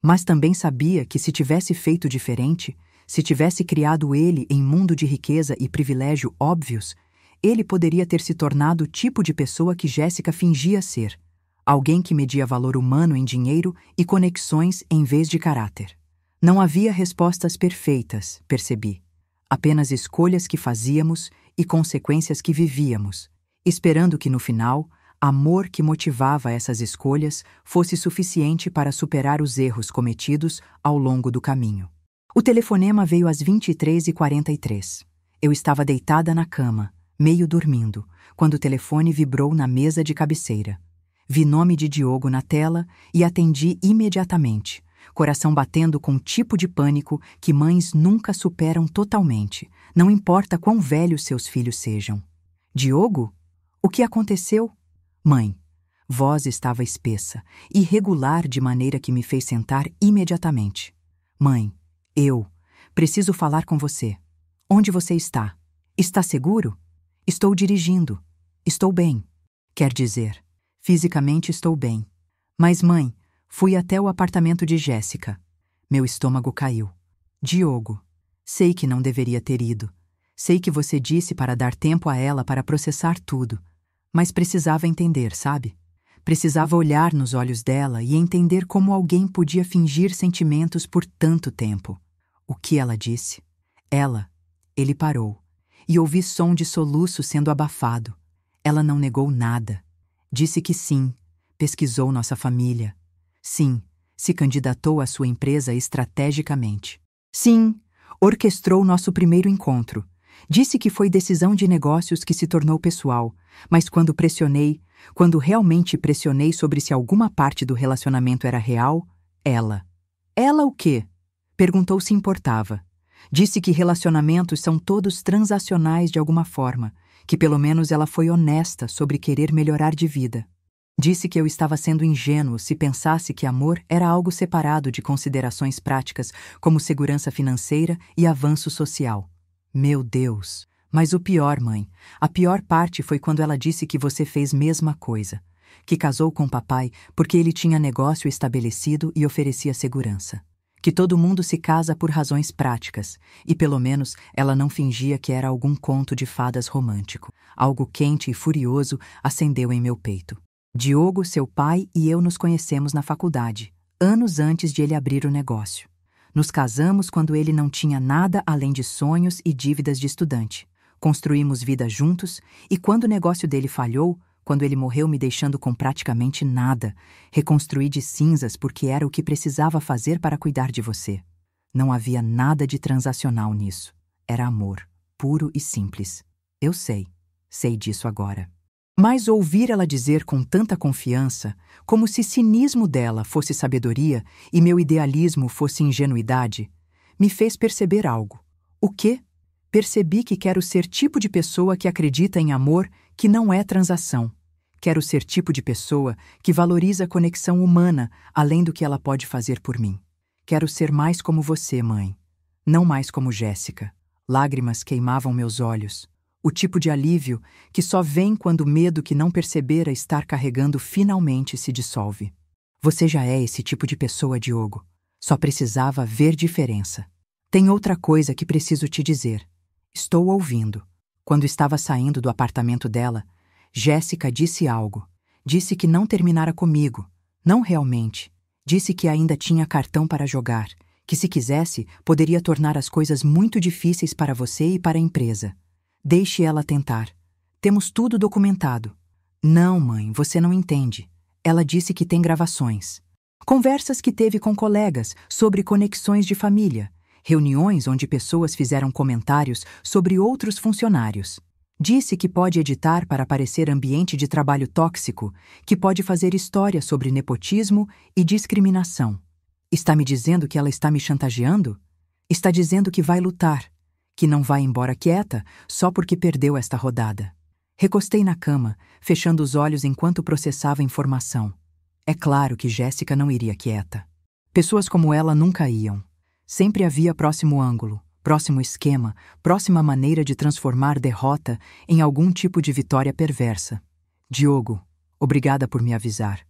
Mas também sabia que se tivesse feito diferente, se tivesse criado ele em mundo de riqueza e privilégio óbvios, ele poderia ter se tornado o tipo de pessoa que Jéssica fingia ser. Alguém que media valor humano em dinheiro e conexões em vez de caráter. Não havia respostas perfeitas, percebi. Apenas escolhas que fazíamos e consequências que vivíamos, esperando que no final, amor que motivava essas escolhas fosse suficiente para superar os erros cometidos ao longo do caminho. O telefonema veio às 23h43. Eu estava deitada na cama, meio dormindo, quando o telefone vibrou na mesa de cabeceira. Vi nome de Diogo na tela e atendi imediatamente, coração batendo com um tipo de pânico que mães nunca superam totalmente, não importa quão velhos seus filhos sejam. Diogo? O que aconteceu? Mãe. Voz estava espessa, irregular de maneira que me fez sentar imediatamente. Mãe, eu preciso falar com você. Onde você está? Está seguro? Estou dirigindo. Estou bem. Quer dizer, fisicamente estou bem. Mas, mãe, fui até o apartamento de Jéssica. Meu estômago caiu. Diogo, sei que não deveria ter ido. Sei que você disse para dar tempo a ela para processar tudo. Mas precisava entender, sabe? Precisava olhar nos olhos dela e entender como alguém podia fingir sentimentos por tanto tempo. O que ela disse? Ele parou. E ouvi som de soluço sendo abafado. Ela não negou nada. Disse que sim, pesquisou nossa família. Sim, se candidatou à sua empresa estrategicamente. Sim, orquestrou nosso primeiro encontro. Disse que foi decisão de negócios que se tornou pessoal, mas quando realmente pressionei sobre se alguma parte do relacionamento era real, ela o quê? Perguntou se importava. Disse que relacionamentos são todos transacionais de alguma forma, que pelo menos ela foi honesta sobre querer melhorar de vida. Disse que eu estava sendo ingênuo se pensasse que amor era algo separado de considerações práticas como segurança financeira e avanço social. Meu Deus! Mas o pior, mãe, a pior parte foi quando ela disse que você fez mesma coisa, que casou com o papai porque ele tinha negócio estabelecido e oferecia segurança. Que todo mundo se casa por razões práticas, e pelo menos ela não fingia que era algum conto de fadas romântico. Algo quente e furioso acendeu em meu peito. Diogo, seu pai e eu nos conhecemos na faculdade, anos antes de ele abrir o negócio. Nos casamos quando ele não tinha nada além de sonhos e dívidas de estudante. Construímos vida juntos e quando o negócio dele falhou, quando ele morreu me deixando com praticamente nada, reconstruí de cinzas porque era o que precisava fazer para cuidar de você. Não havia nada de transacional nisso. Era amor, puro e simples. Eu sei disso agora. Mas ouvir ela dizer com tanta confiança, como se cinismo dela fosse sabedoria e meu idealismo fosse ingenuidade, me fez perceber algo. O quê? Percebi que quero ser tipo de pessoa que acredita em amor que não é transação, Quero ser tipo de pessoa que valoriza a conexão humana além do que ela pode fazer por mim. Quero ser mais como você, mãe. Não mais como Jéssica. Lágrimas queimavam meus olhos. O tipo de alívio que só vem quando o medo que não percebera estar carregando finalmente se dissolve. Você já é esse tipo de pessoa, Diogo. Só precisava ver diferença. Tem outra coisa que preciso te dizer. Estou ouvindo. Quando estava saindo do apartamento dela, Jéssica disse algo. Disse que não terminara comigo. Não realmente. Disse que ainda tinha cartão para jogar, que se quisesse, poderia tornar as coisas muito difíceis para você e para a empresa. Deixe ela tentar. Temos tudo documentado. Não, mãe, você não entende. Ela disse que tem gravações. Conversas que teve com colegas sobre conexões de família. Reuniões onde pessoas fizeram comentários sobre outros funcionários. Disse que pode editar para parecer ambiente de trabalho tóxico, que pode fazer história sobre nepotismo e discriminação. Está me dizendo que ela está me chantageando? Está dizendo que vai lutar, que não vai embora quieta só porque perdeu esta rodada. Recostei na cama, fechando os olhos enquanto processava a informação. É claro que Jéssica não iria quieta. Pessoas como ela nunca iam. Sempre havia próximo ângulo, próximo esquema, próxima maneira de transformar derrota em algum tipo de vitória perversa. Diogo, obrigada por me avisar.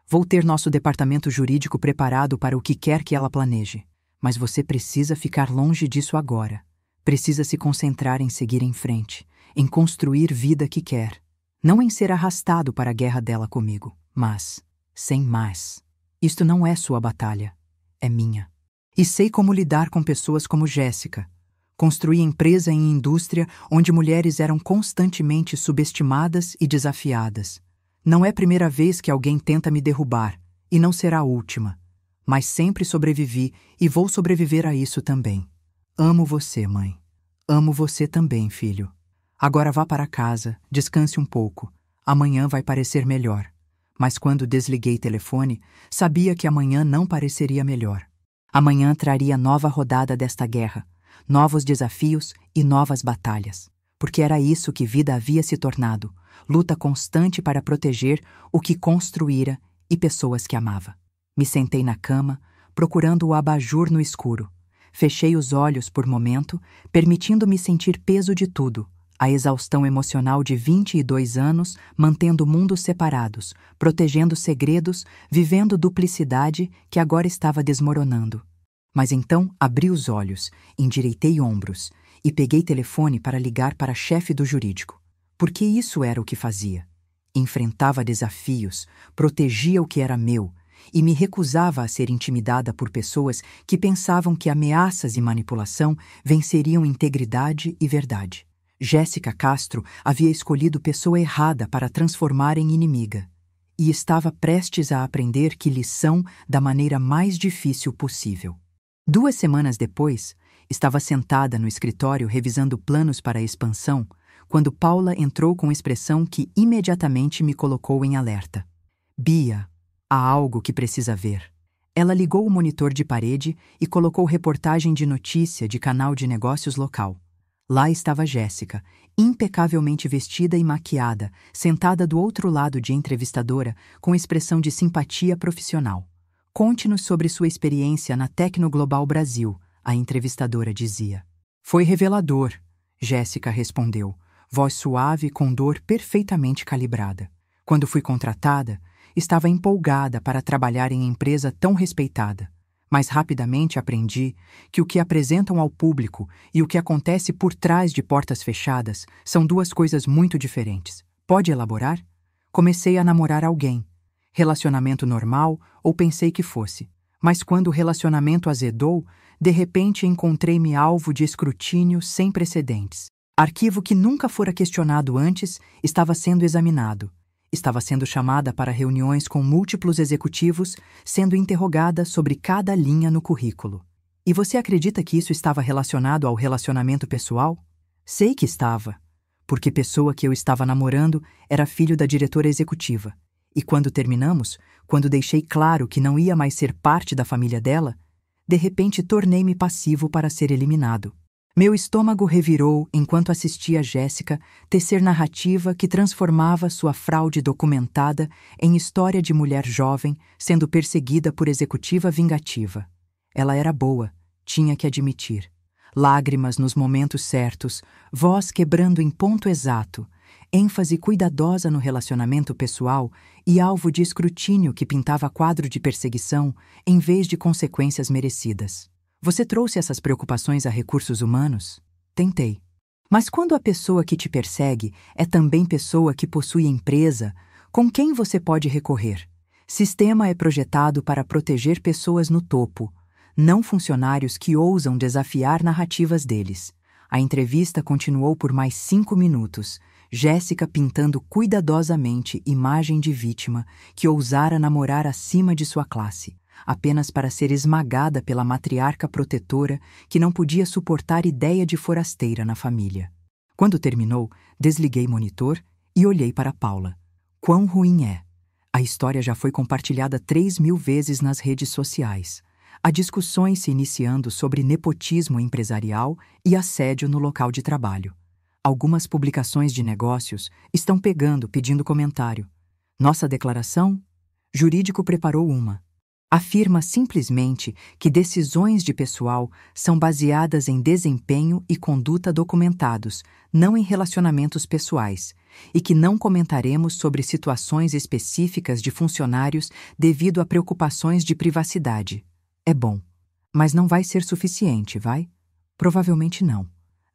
Vou ter nosso departamento jurídico preparado para o que quer que ela planeje. Mas você precisa ficar longe disso agora. Precisa se concentrar em seguir em frente, em construir vida que quer. Não em ser arrastado para a guerra dela comigo, mas, sem mais. Isto não é sua batalha, é minha. E sei como lidar com pessoas como Jéssica. Construí empresa em indústria onde mulheres eram constantemente subestimadas e desafiadas. Não é a primeira vez que alguém tenta me derrubar, e não será a última. Mas sempre sobrevivi e vou sobreviver a isso também. Amo você, mãe. Amo você também, filho. Agora vá para casa, descanse um pouco. Amanhã vai parecer melhor. Mas quando desliguei o telefone, sabia que amanhã não pareceria melhor. Amanhã traria nova rodada desta guerra, novos desafios e novas batalhas. Porque era isso que vida havia se tornado, luta constante para proteger o que construíra e pessoas que amava. Me sentei na cama, procurando o abajur no escuro. Fechei os olhos por momento, permitindo-me sentir peso de tudo, a exaustão emocional de 22 anos, mantendo mundos separados, protegendo segredos, vivendo duplicidade que agora estava desmoronando. Mas então abri os olhos, endireitei ombros e peguei telefone para ligar para a chefe do jurídico. Porque isso era o que fazia. Enfrentava desafios, protegia o que era meu e me recusava a ser intimidada por pessoas que pensavam que ameaças e manipulação venceriam integridade e verdade. Jéssica Castro havia escolhido pessoa errada para transformar em inimiga e estava prestes a aprender que lição da maneira mais difícil possível. 2 semanas depois, estava sentada no escritório revisando planos para a expansão, quando Paula entrou com expressão que imediatamente me colocou em alerta. Bia, há algo que precisa ver. Ela ligou o monitor de parede e colocou reportagem de notícia de canal de negócios local. Lá estava Jéssica, impecavelmente vestida e maquiada, sentada do outro lado de entrevistadora, com expressão de simpatia profissional. Conte-nos sobre sua experiência na Tecnoglobal Brasil, a entrevistadora dizia. Foi revelador, Jéssica respondeu, voz suave com dor perfeitamente calibrada. Quando fui contratada, estava empolgada para trabalhar em empresa tão respeitada. Mas rapidamente aprendi que o que apresentam ao público e o que acontece por trás de portas fechadas são 2 coisas muito diferentes. Pode elaborar? Comecei a namorar alguém. Relacionamento normal, ou pensei que fosse. Mas quando o relacionamento azedou, de repente encontrei-me alvo de escrutínio sem precedentes. Arquivo que nunca fora questionado antes estava sendo examinado. Estava sendo chamada para reuniões com múltiplos executivos, sendo interrogada sobre cada linha no currículo. E você acredita que isso estava relacionado ao relacionamento pessoal? Sei que estava, porque pessoa que eu estava namorando era filho da diretora executiva. E quando terminamos, quando deixei claro que não ia mais ser parte da família dela, de repente tornei-me passivo para ser eliminado. Meu estômago revirou enquanto assistia Jéssica tecer narrativa que transformava sua fraude documentada em história de mulher jovem sendo perseguida por executiva vingativa. Ela era boa, tinha que admitir. Lágrimas nos momentos certos, voz quebrando em ponto exato, ênfase cuidadosa no relacionamento pessoal e alvo de escrutínio que pintava quadro de perseguição em vez de consequências merecidas. Você trouxe essas preocupações a recursos humanos? Tentei. Mas quando a pessoa que te persegue é também pessoa que possui empresa, com quem você pode recorrer? Sistema é projetado para proteger pessoas no topo, não funcionários que ousam desafiar narrativas deles. A entrevista continuou por mais 5 minutos, Jéssica pintando cuidadosamente imagem de vítima que ousara namorar acima de sua classe, apenas para ser esmagada pela matriarca protetora que não podia suportar ideia de forasteira na família. Quando terminou, desliguei monitor e olhei para Paula. Quão ruim é! A história já foi compartilhada 3.000 vezes nas redes sociais. Há discussões se iniciando sobre nepotismo empresarial e assédio no local de trabalho. Algumas publicações de negócios estão pedindo comentário. Nossa declaração? Jurídico preparou uma. Afirma simplesmente que decisões de pessoal são baseadas em desempenho e conduta documentados, não em relacionamentos pessoais, e que não comentaremos sobre situações específicas de funcionários devido a preocupações de privacidade. É bom, mas não vai ser suficiente, vai? Provavelmente não.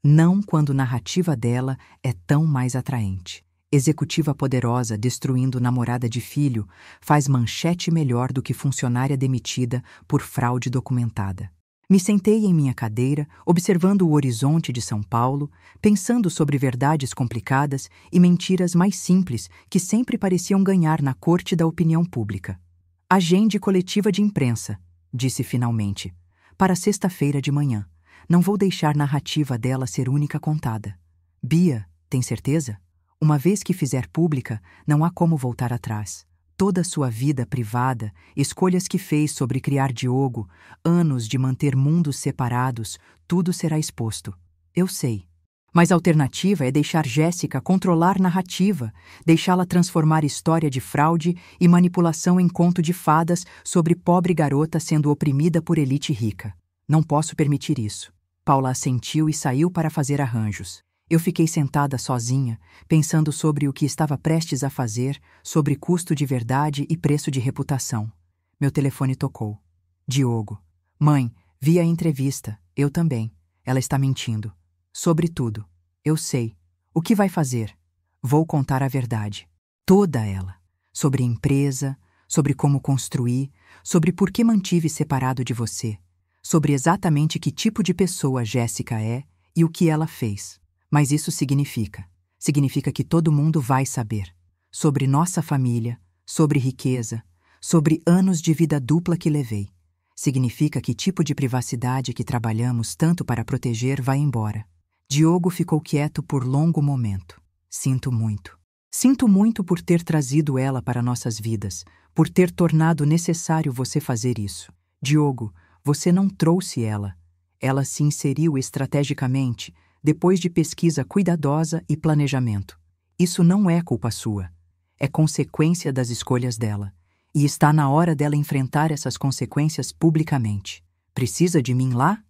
Não quando a narrativa dela é tão mais atraente. Executiva poderosa destruindo namorada de filho faz manchete melhor do que funcionária demitida por fraude documentada. Me sentei em minha cadeira, observando o horizonte de São Paulo, pensando sobre verdades complicadas e mentiras mais simples que sempre pareciam ganhar na corte da opinião pública. Agende coletiva de imprensa, disse finalmente, para sexta-feira de manhã. Não vou deixar narrativa dela ser única contada. Bia, tem certeza? Uma vez que fizer pública, não há como voltar atrás. Toda a sua vida privada, escolhas que fez sobre criar Diogo, anos de manter mundos separados, tudo será exposto. Eu sei. Mas a alternativa é deixar Jéssica controlar narrativa, deixá-la transformar história de fraude e manipulação em conto de fadas sobre pobre garota sendo oprimida por elite rica. Não posso permitir isso. Paula assentiu e saiu para fazer arranjos. Eu fiquei sentada sozinha, pensando sobre o que estava prestes a fazer, sobre custo de verdade e preço de reputação. Meu telefone tocou. Diogo. Mãe, vi a entrevista. Eu também. Ela está mentindo. Sobre tudo. Eu sei. O que vai fazer? Vou contar a verdade. Toda ela. Sobre a empresa, sobre como construir, sobre por que mantive separado de você, sobre exatamente que tipo de pessoa Jéssica é e o que ela fez. Mas isso significa que todo mundo vai saber. Sobre nossa família, sobre riqueza, sobre anos de vida dupla que levei. Significa que tipo de privacidade que trabalhamos tanto para proteger vai embora. Diogo ficou quieto por longo momento. Sinto muito. Sinto muito por ter trazido ela para nossas vidas, por ter tornado necessário você fazer isso. Diogo, você não trouxe ela. Ela se inseriu estrategicamente, depois de pesquisa cuidadosa e planejamento. Isso não é culpa sua. É consequência das escolhas dela. E está na hora dela enfrentar essas consequências publicamente. Precisa de mim lá?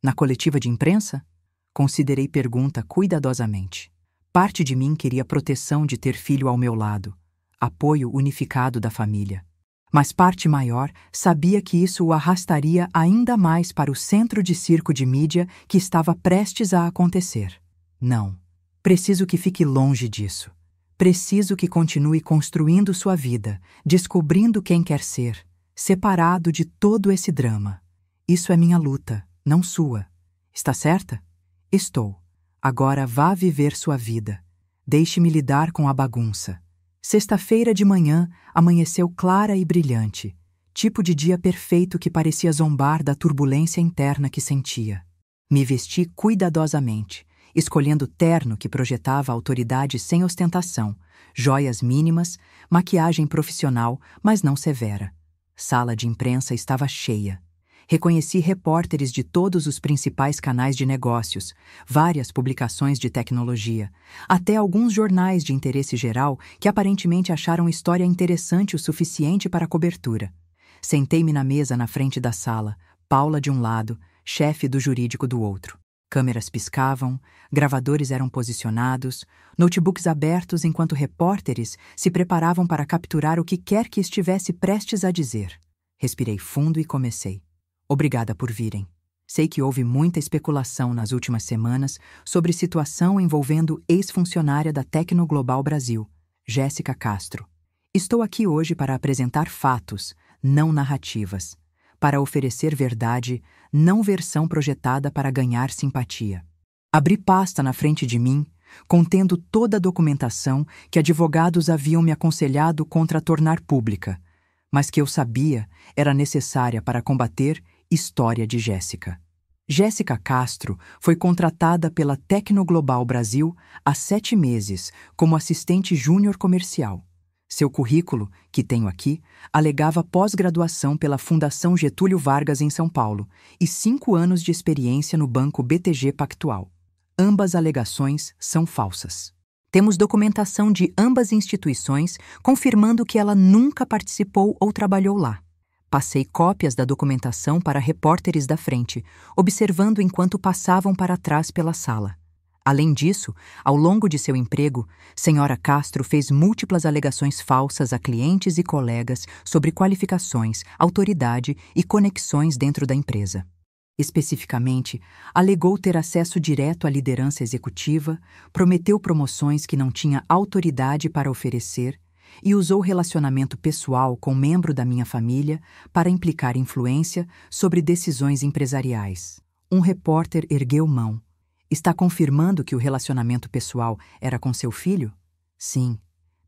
Na coletiva de imprensa? Considerei pergunta cuidadosamente. Parte de mim queria proteção de ter filho ao meu lado, apoio unificado da família. Mas parte maior sabia que isso o arrastaria ainda mais para o centro de circo de mídia que estava prestes a acontecer. Não. Preciso que fique longe disso. Preciso que continue construindo sua vida, descobrindo quem quer ser, separado de todo esse drama. Isso é minha luta, não sua. Está certa? Estou. Agora vá viver sua vida. Deixe-me lidar com a bagunça. Sexta-feira de manhã amanheceu clara e brilhante, tipo de dia perfeito que parecia zombar da turbulência interna que sentia. Me vesti cuidadosamente, escolhendo terno que projetava autoridade sem ostentação, joias mínimas, maquiagem profissional, mas não severa. Sala de imprensa estava cheia. Reconheci repórteres de todos os principais canais de negócios, várias publicações de tecnologia, até alguns jornais de interesse geral que aparentemente acharam história interessante o suficiente para a cobertura. Sentei-me na mesa na frente da sala, Paula de um lado, chefe do jurídico do outro. Câmeras piscavam, gravadores eram posicionados, notebooks abertos enquanto repórteres se preparavam para capturar o que quer que estivesse prestes a dizer. Respirei fundo e comecei. Obrigada por virem. Sei que houve muita especulação nas últimas semanas sobre situação envolvendo ex-funcionária da Tecno Global Brasil, Jéssica Castro. Estou aqui hoje para apresentar fatos, não narrativas. Para oferecer verdade, não versão projetada para ganhar simpatia. Abri pasta na frente de mim, contendo toda a documentação que advogados haviam me aconselhado contra tornar pública, mas que eu sabia era necessária para combater história de Jéssica. Jéssica Castro foi contratada pela Tecno Global Brasil há 7 meses como assistente júnior comercial. Seu currículo, que tenho aqui, alegava pós-graduação pela Fundação Getúlio Vargas em São Paulo e 5 anos de experiência no Banco BTG Pactual. Ambas alegações são falsas. Temos documentação de ambas instituições confirmando que ela nunca participou ou trabalhou lá. Passei cópias da documentação para repórteres da frente, observando enquanto passavam para trás pela sala. Além disso, ao longo de seu emprego, Senhora Castro fez múltiplas alegações falsas a clientes e colegas sobre qualificações, autoridade e conexões dentro da empresa. Especificamente, alegou ter acesso direto à liderança executiva, prometeu promoções que não tinha autoridade para oferecer e usou relacionamento pessoal com membro da minha família para implicar influência sobre decisões empresariais. Um repórter ergueu mão. Está confirmando que o relacionamento pessoal era com seu filho? Sim.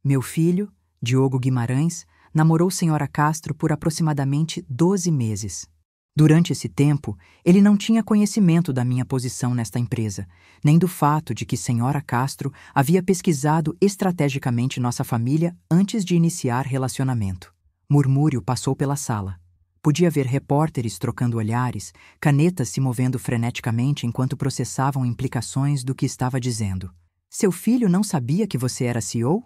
Meu filho, Diogo Guimarães, namorou Senhora Castro por aproximadamente 12 meses. Durante esse tempo, ele não tinha conhecimento da minha posição nesta empresa, nem do fato de que Senhora Castro havia pesquisado estrategicamente nossa família antes de iniciar relacionamento. Murmúrio passou pela sala. Podia ver repórteres trocando olhares, canetas se movendo freneticamente enquanto processavam implicações do que estava dizendo. Seu filho não sabia que você era CEO?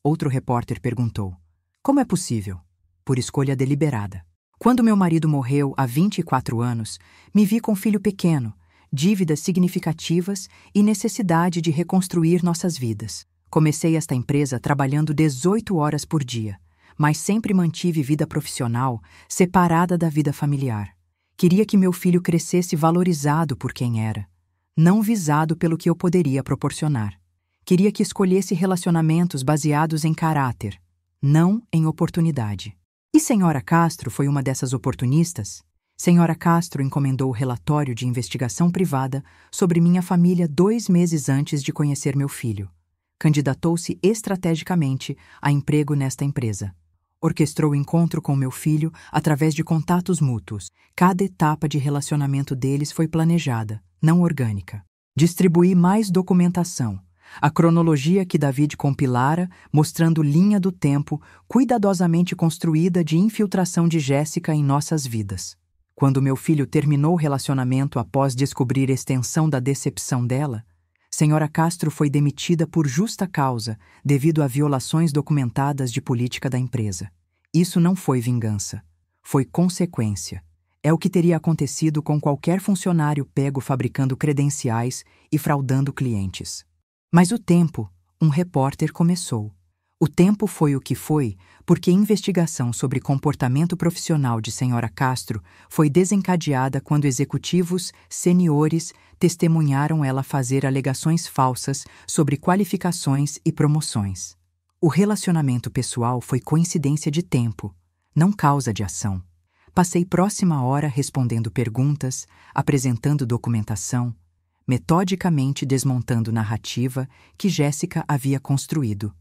Outro repórter perguntou. Como é possível? Por escolha deliberada. Quando meu marido morreu há 24 anos, me vi com filho pequeno, dívidas significativas e necessidade de reconstruir nossas vidas. Comecei esta empresa trabalhando 18 horas por dia, mas sempre mantive vida profissional separada da vida familiar. Queria que meu filho crescesse valorizado por quem era, não visado pelo que eu poderia proporcionar. Queria que escolhesse relacionamentos baseados em caráter, não em oportunidade. E Senhora Castro foi uma dessas oportunistas? Senhora Castro encomendou o relatório de investigação privada sobre minha família 2 meses antes de conhecer meu filho. Candidatou-se estrategicamente a emprego nesta empresa. Orquestrou o encontro com meu filho através de contatos mútuos. Cada etapa de relacionamento deles foi planejada, não orgânica. Distribuí mais documentação. A cronologia que David compilara, mostrando linha do tempo cuidadosamente construída de infiltração de Jéssica em nossas vidas. Quando meu filho terminou o relacionamento após descobrir a extensão da decepção dela, Senhora Castro foi demitida por justa causa devido a violações documentadas de política da empresa. Isso não foi vingança, foi consequência. É o que teria acontecido com qualquer funcionário pego fabricando credenciais e fraudando clientes. Mas o tempo, um repórter começou. O tempo foi o que foi porque a investigação sobre comportamento profissional de Senhora Castro foi desencadeada quando executivos seniores testemunharam ela fazer alegações falsas sobre qualificações e promoções. O relacionamento pessoal foi coincidência de tempo, não causa de ação. Passei próxima hora respondendo perguntas, apresentando documentação, metodicamente desmontando narrativa que Jéssica havia construído.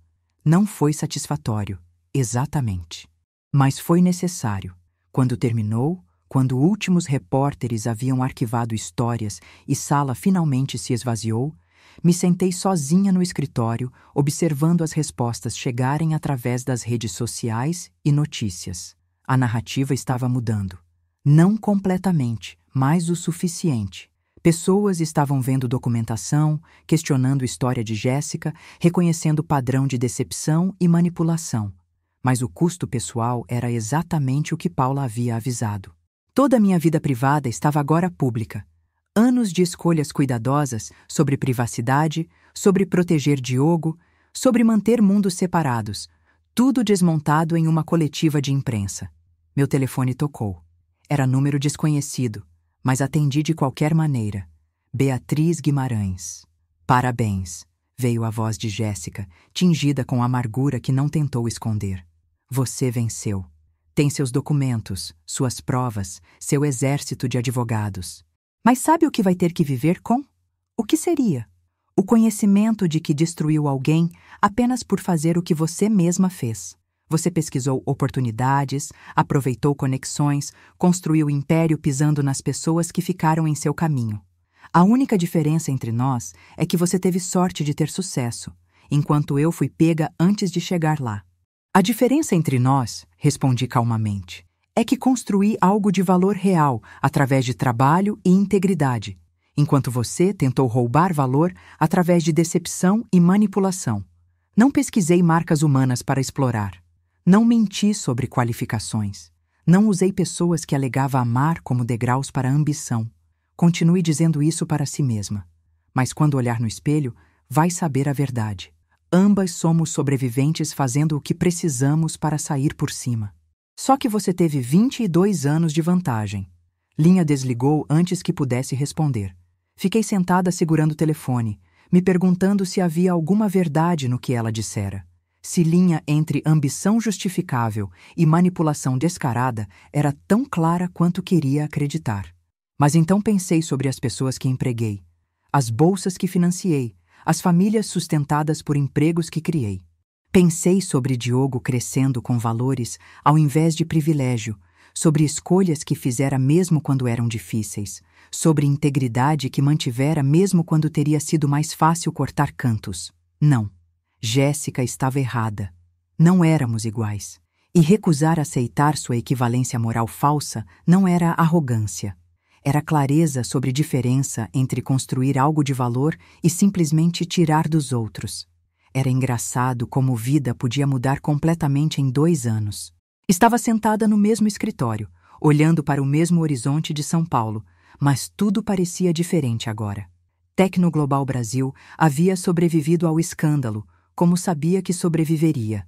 Não foi satisfatório, exatamente. Mas foi necessário. Quando terminou, quando últimos repórteres haviam arquivado histórias e sala finalmente se esvaziou, me sentei sozinha no escritório, observando as respostas chegarem através das redes sociais e notícias. A narrativa estava mudando. Não completamente, mas o suficiente. Pessoas estavam vendo documentação, questionando a história de Jéssica, reconhecendo padrão de decepção e manipulação. Mas o custo pessoal era exatamente o que Paula havia avisado. Toda a minha vida privada estava agora pública. Anos de escolhas cuidadosas sobre privacidade, sobre proteger Diogo, sobre manter mundos separados, tudo desmontado em uma coletiva de imprensa. Meu telefone tocou. Era número desconhecido, mas atendi de qualquer maneira. Beatriz Guimarães. Parabéns, veio a voz de Jéssica, tingida com amargura que não tentou esconder. Você venceu. Tem seus documentos, suas provas, seu exército de advogados. Mas sabe o que vai ter que viver com? O que seria? O conhecimento de que destruiu alguém apenas por fazer o que você mesma fez. Você pesquisou oportunidades, aproveitou conexões, construiu império pisando nas pessoas que ficaram em seu caminho. A única diferença entre nós é que você teve sorte de ter sucesso, enquanto eu fui pega antes de chegar lá. A diferença entre nós, respondi calmamente, é que construí algo de valor real através de trabalho e integridade, enquanto você tentou roubar valor através de decepção e manipulação. Não pesquisei marcas humanas para explorar. Não menti sobre qualificações. Não usei pessoas que alegava amar como degraus para a ambição. Continue dizendo isso para si mesma. Mas quando olhar no espelho, vai saber a verdade. Ambas somos sobreviventes fazendo o que precisamos para sair por cima. Só que você teve 22 anos de vantagem. Linha desligou antes que pudesse responder. Fiquei sentada segurando o telefone, me perguntando se havia alguma verdade no que ela dissera. Se linha entre ambição justificável e manipulação descarada era tão clara quanto queria acreditar. Mas então pensei sobre as pessoas que empreguei, as bolsas que financiei, as famílias sustentadas por empregos que criei. Pensei sobre Diogo crescendo com valores ao invés de privilégio, sobre escolhas que fizera mesmo quando eram difíceis, sobre integridade que mantivera mesmo quando teria sido mais fácil cortar cantos. Não. Jéssica estava errada. Não éramos iguais. E recusar aceitar sua equivalência moral falsa não era arrogância. Era clareza sobre diferença entre construir algo de valor e simplesmente tirar dos outros. Era engraçado como vida podia mudar completamente em 2 anos. Estava sentada no mesmo escritório, olhando para o mesmo horizonte de São Paulo, mas tudo parecia diferente agora. Tecnoglobal Brasil havia sobrevivido ao escândalo, como sabia que sobreviveria.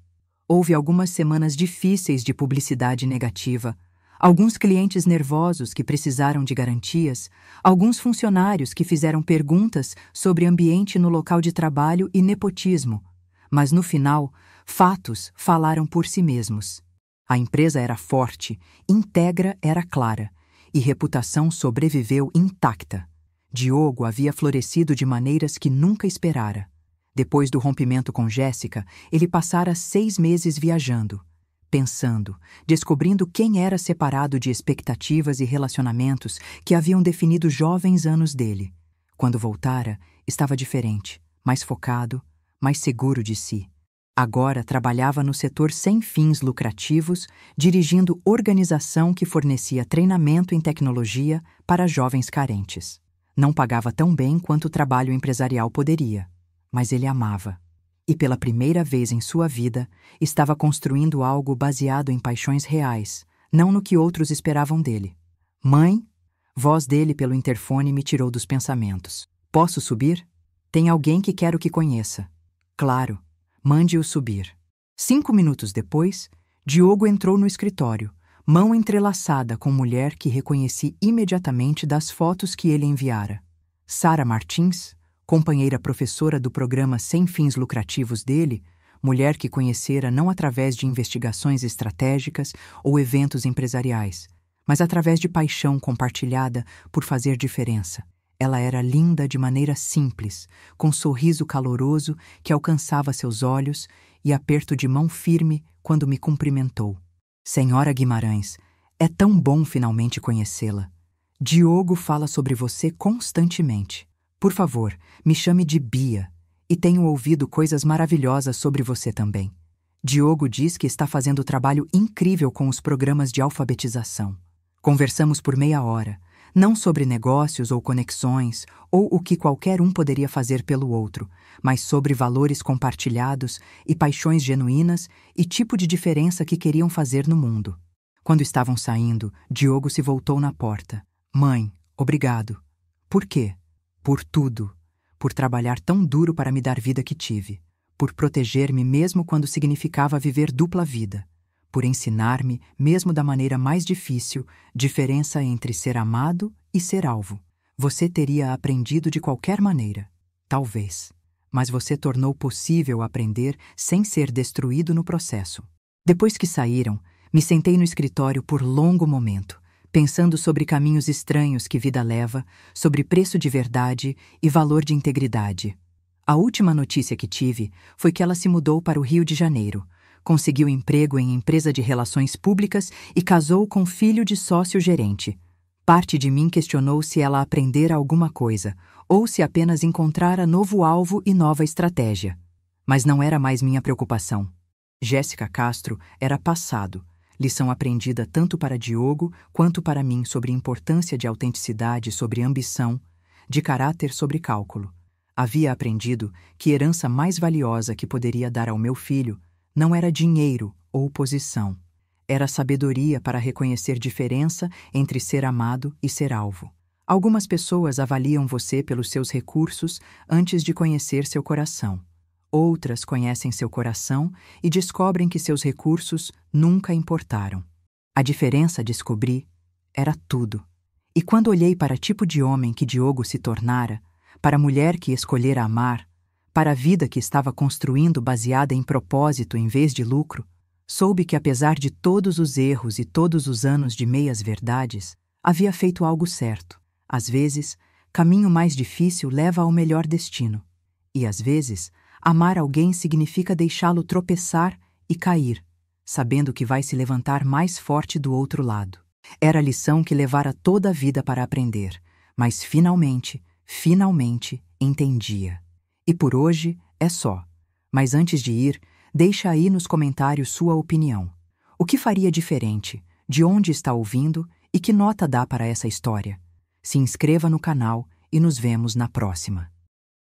Houve algumas semanas difíceis de publicidade negativa, alguns clientes nervosos que precisaram de garantias, alguns funcionários que fizeram perguntas sobre ambiente no local de trabalho e nepotismo. Mas no final, fatos falaram por si mesmos. A empresa era forte, íntegra era clara, e reputação sobreviveu intacta. Diogo havia florescido de maneiras que nunca esperara. Depois do rompimento com Jéssica, ele passara 6 meses viajando, pensando, descobrindo quem era separado de expectativas e relacionamentos que haviam definido jovens anos dele. Quando voltara, estava diferente, mais focado, mais seguro de si. Agora trabalhava no setor sem fins lucrativos, dirigindo organização que fornecia treinamento em tecnologia para jovens carentes. Não pagava tão bem quanto o trabalho empresarial poderia. Mas ele amava. E pela primeira vez em sua vida, estava construindo algo baseado em paixões reais, não no que outros esperavam dele. Mãe? Voz dele pelo interfone me tirou dos pensamentos. Posso subir? Tem alguém que quero que conheça. Claro. Mande-o subir. 5 minutos depois, Diogo entrou no escritório, mão entrelaçada com mulher que reconheci imediatamente das fotos que ele enviara. Sara Martins, companheira professora do programa sem fins lucrativos dele, mulher que conhecera não através de investigações estratégicas ou eventos empresariais, mas através de paixão compartilhada por fazer diferença. Ela era linda de maneira simples, com sorriso caloroso que alcançava seus olhos e aperto de mão firme quando me cumprimentou. Senhora Guimarães, é tão bom finalmente conhecê-la. Diogo fala sobre você constantemente. Por favor, me chame de Bia, e tenho ouvido coisas maravilhosas sobre você também. Diogo diz que está fazendo trabalho incrível com os programas de alfabetização. Conversamos por meia hora, não sobre negócios ou conexões, ou o que qualquer um poderia fazer pelo outro, mas sobre valores compartilhados e paixões genuínas e tipo de diferença que queriam fazer no mundo. Quando estavam saindo, Diogo se voltou na porta. Mãe, obrigado. Por quê? Por tudo. Por trabalhar tão duro para me dar vida que tive. Por proteger-me mesmo quando significava viver dupla vida. Por ensinar-me, mesmo da maneira mais difícil, diferença entre ser amado e ser alvo. Você teria aprendido de qualquer maneira. Talvez. Mas você tornou possível aprender sem ser destruído no processo. Depois que saíram, me sentei no escritório por longo momento, pensando sobre caminhos estranhos que vida leva, sobre preço de verdade e valor de integridade. A última notícia que tive foi que ela se mudou para o Rio de Janeiro, conseguiu emprego em empresa de relações públicas e casou com filho de sócio-gerente. Parte de mim questionou se ela aprendera alguma coisa, ou se apenas encontrara novo alvo e nova estratégia. Mas não era mais minha preocupação. Jéssica Castro era passado, lição aprendida tanto para Diogo quanto para mim sobre a importância de autenticidade sobre ambição, de caráter sobre cálculo. Havia aprendido que a herança mais valiosa que poderia dar ao meu filho não era dinheiro ou posição. Era sabedoria para reconhecer diferença entre ser amado e ser alvo. Algumas pessoas avaliam você pelos seus recursos antes de conhecer seu coração. Outras conhecem seu coração e descobrem que seus recursos nunca importaram. A diferença, descobri, era tudo. E quando olhei para o tipo de homem que Diogo se tornara, para a mulher que escolhera amar, para a vida que estava construindo baseada em propósito em vez de lucro, soube que apesar de todos os erros e todos os anos de meias-verdades, havia feito algo certo. Às vezes, caminho mais difícil leva ao melhor destino. E às vezes, amar alguém significa deixá-lo tropeçar e cair, sabendo que vai se levantar mais forte do outro lado. Era a lição que levara toda a vida para aprender, mas finalmente entendia. E por hoje é só. Mas antes de ir, deixa aí nos comentários sua opinião. O que faria diferente? De onde está ouvindo e que nota dá para essa história? Se inscreva no canal e nos vemos na próxima.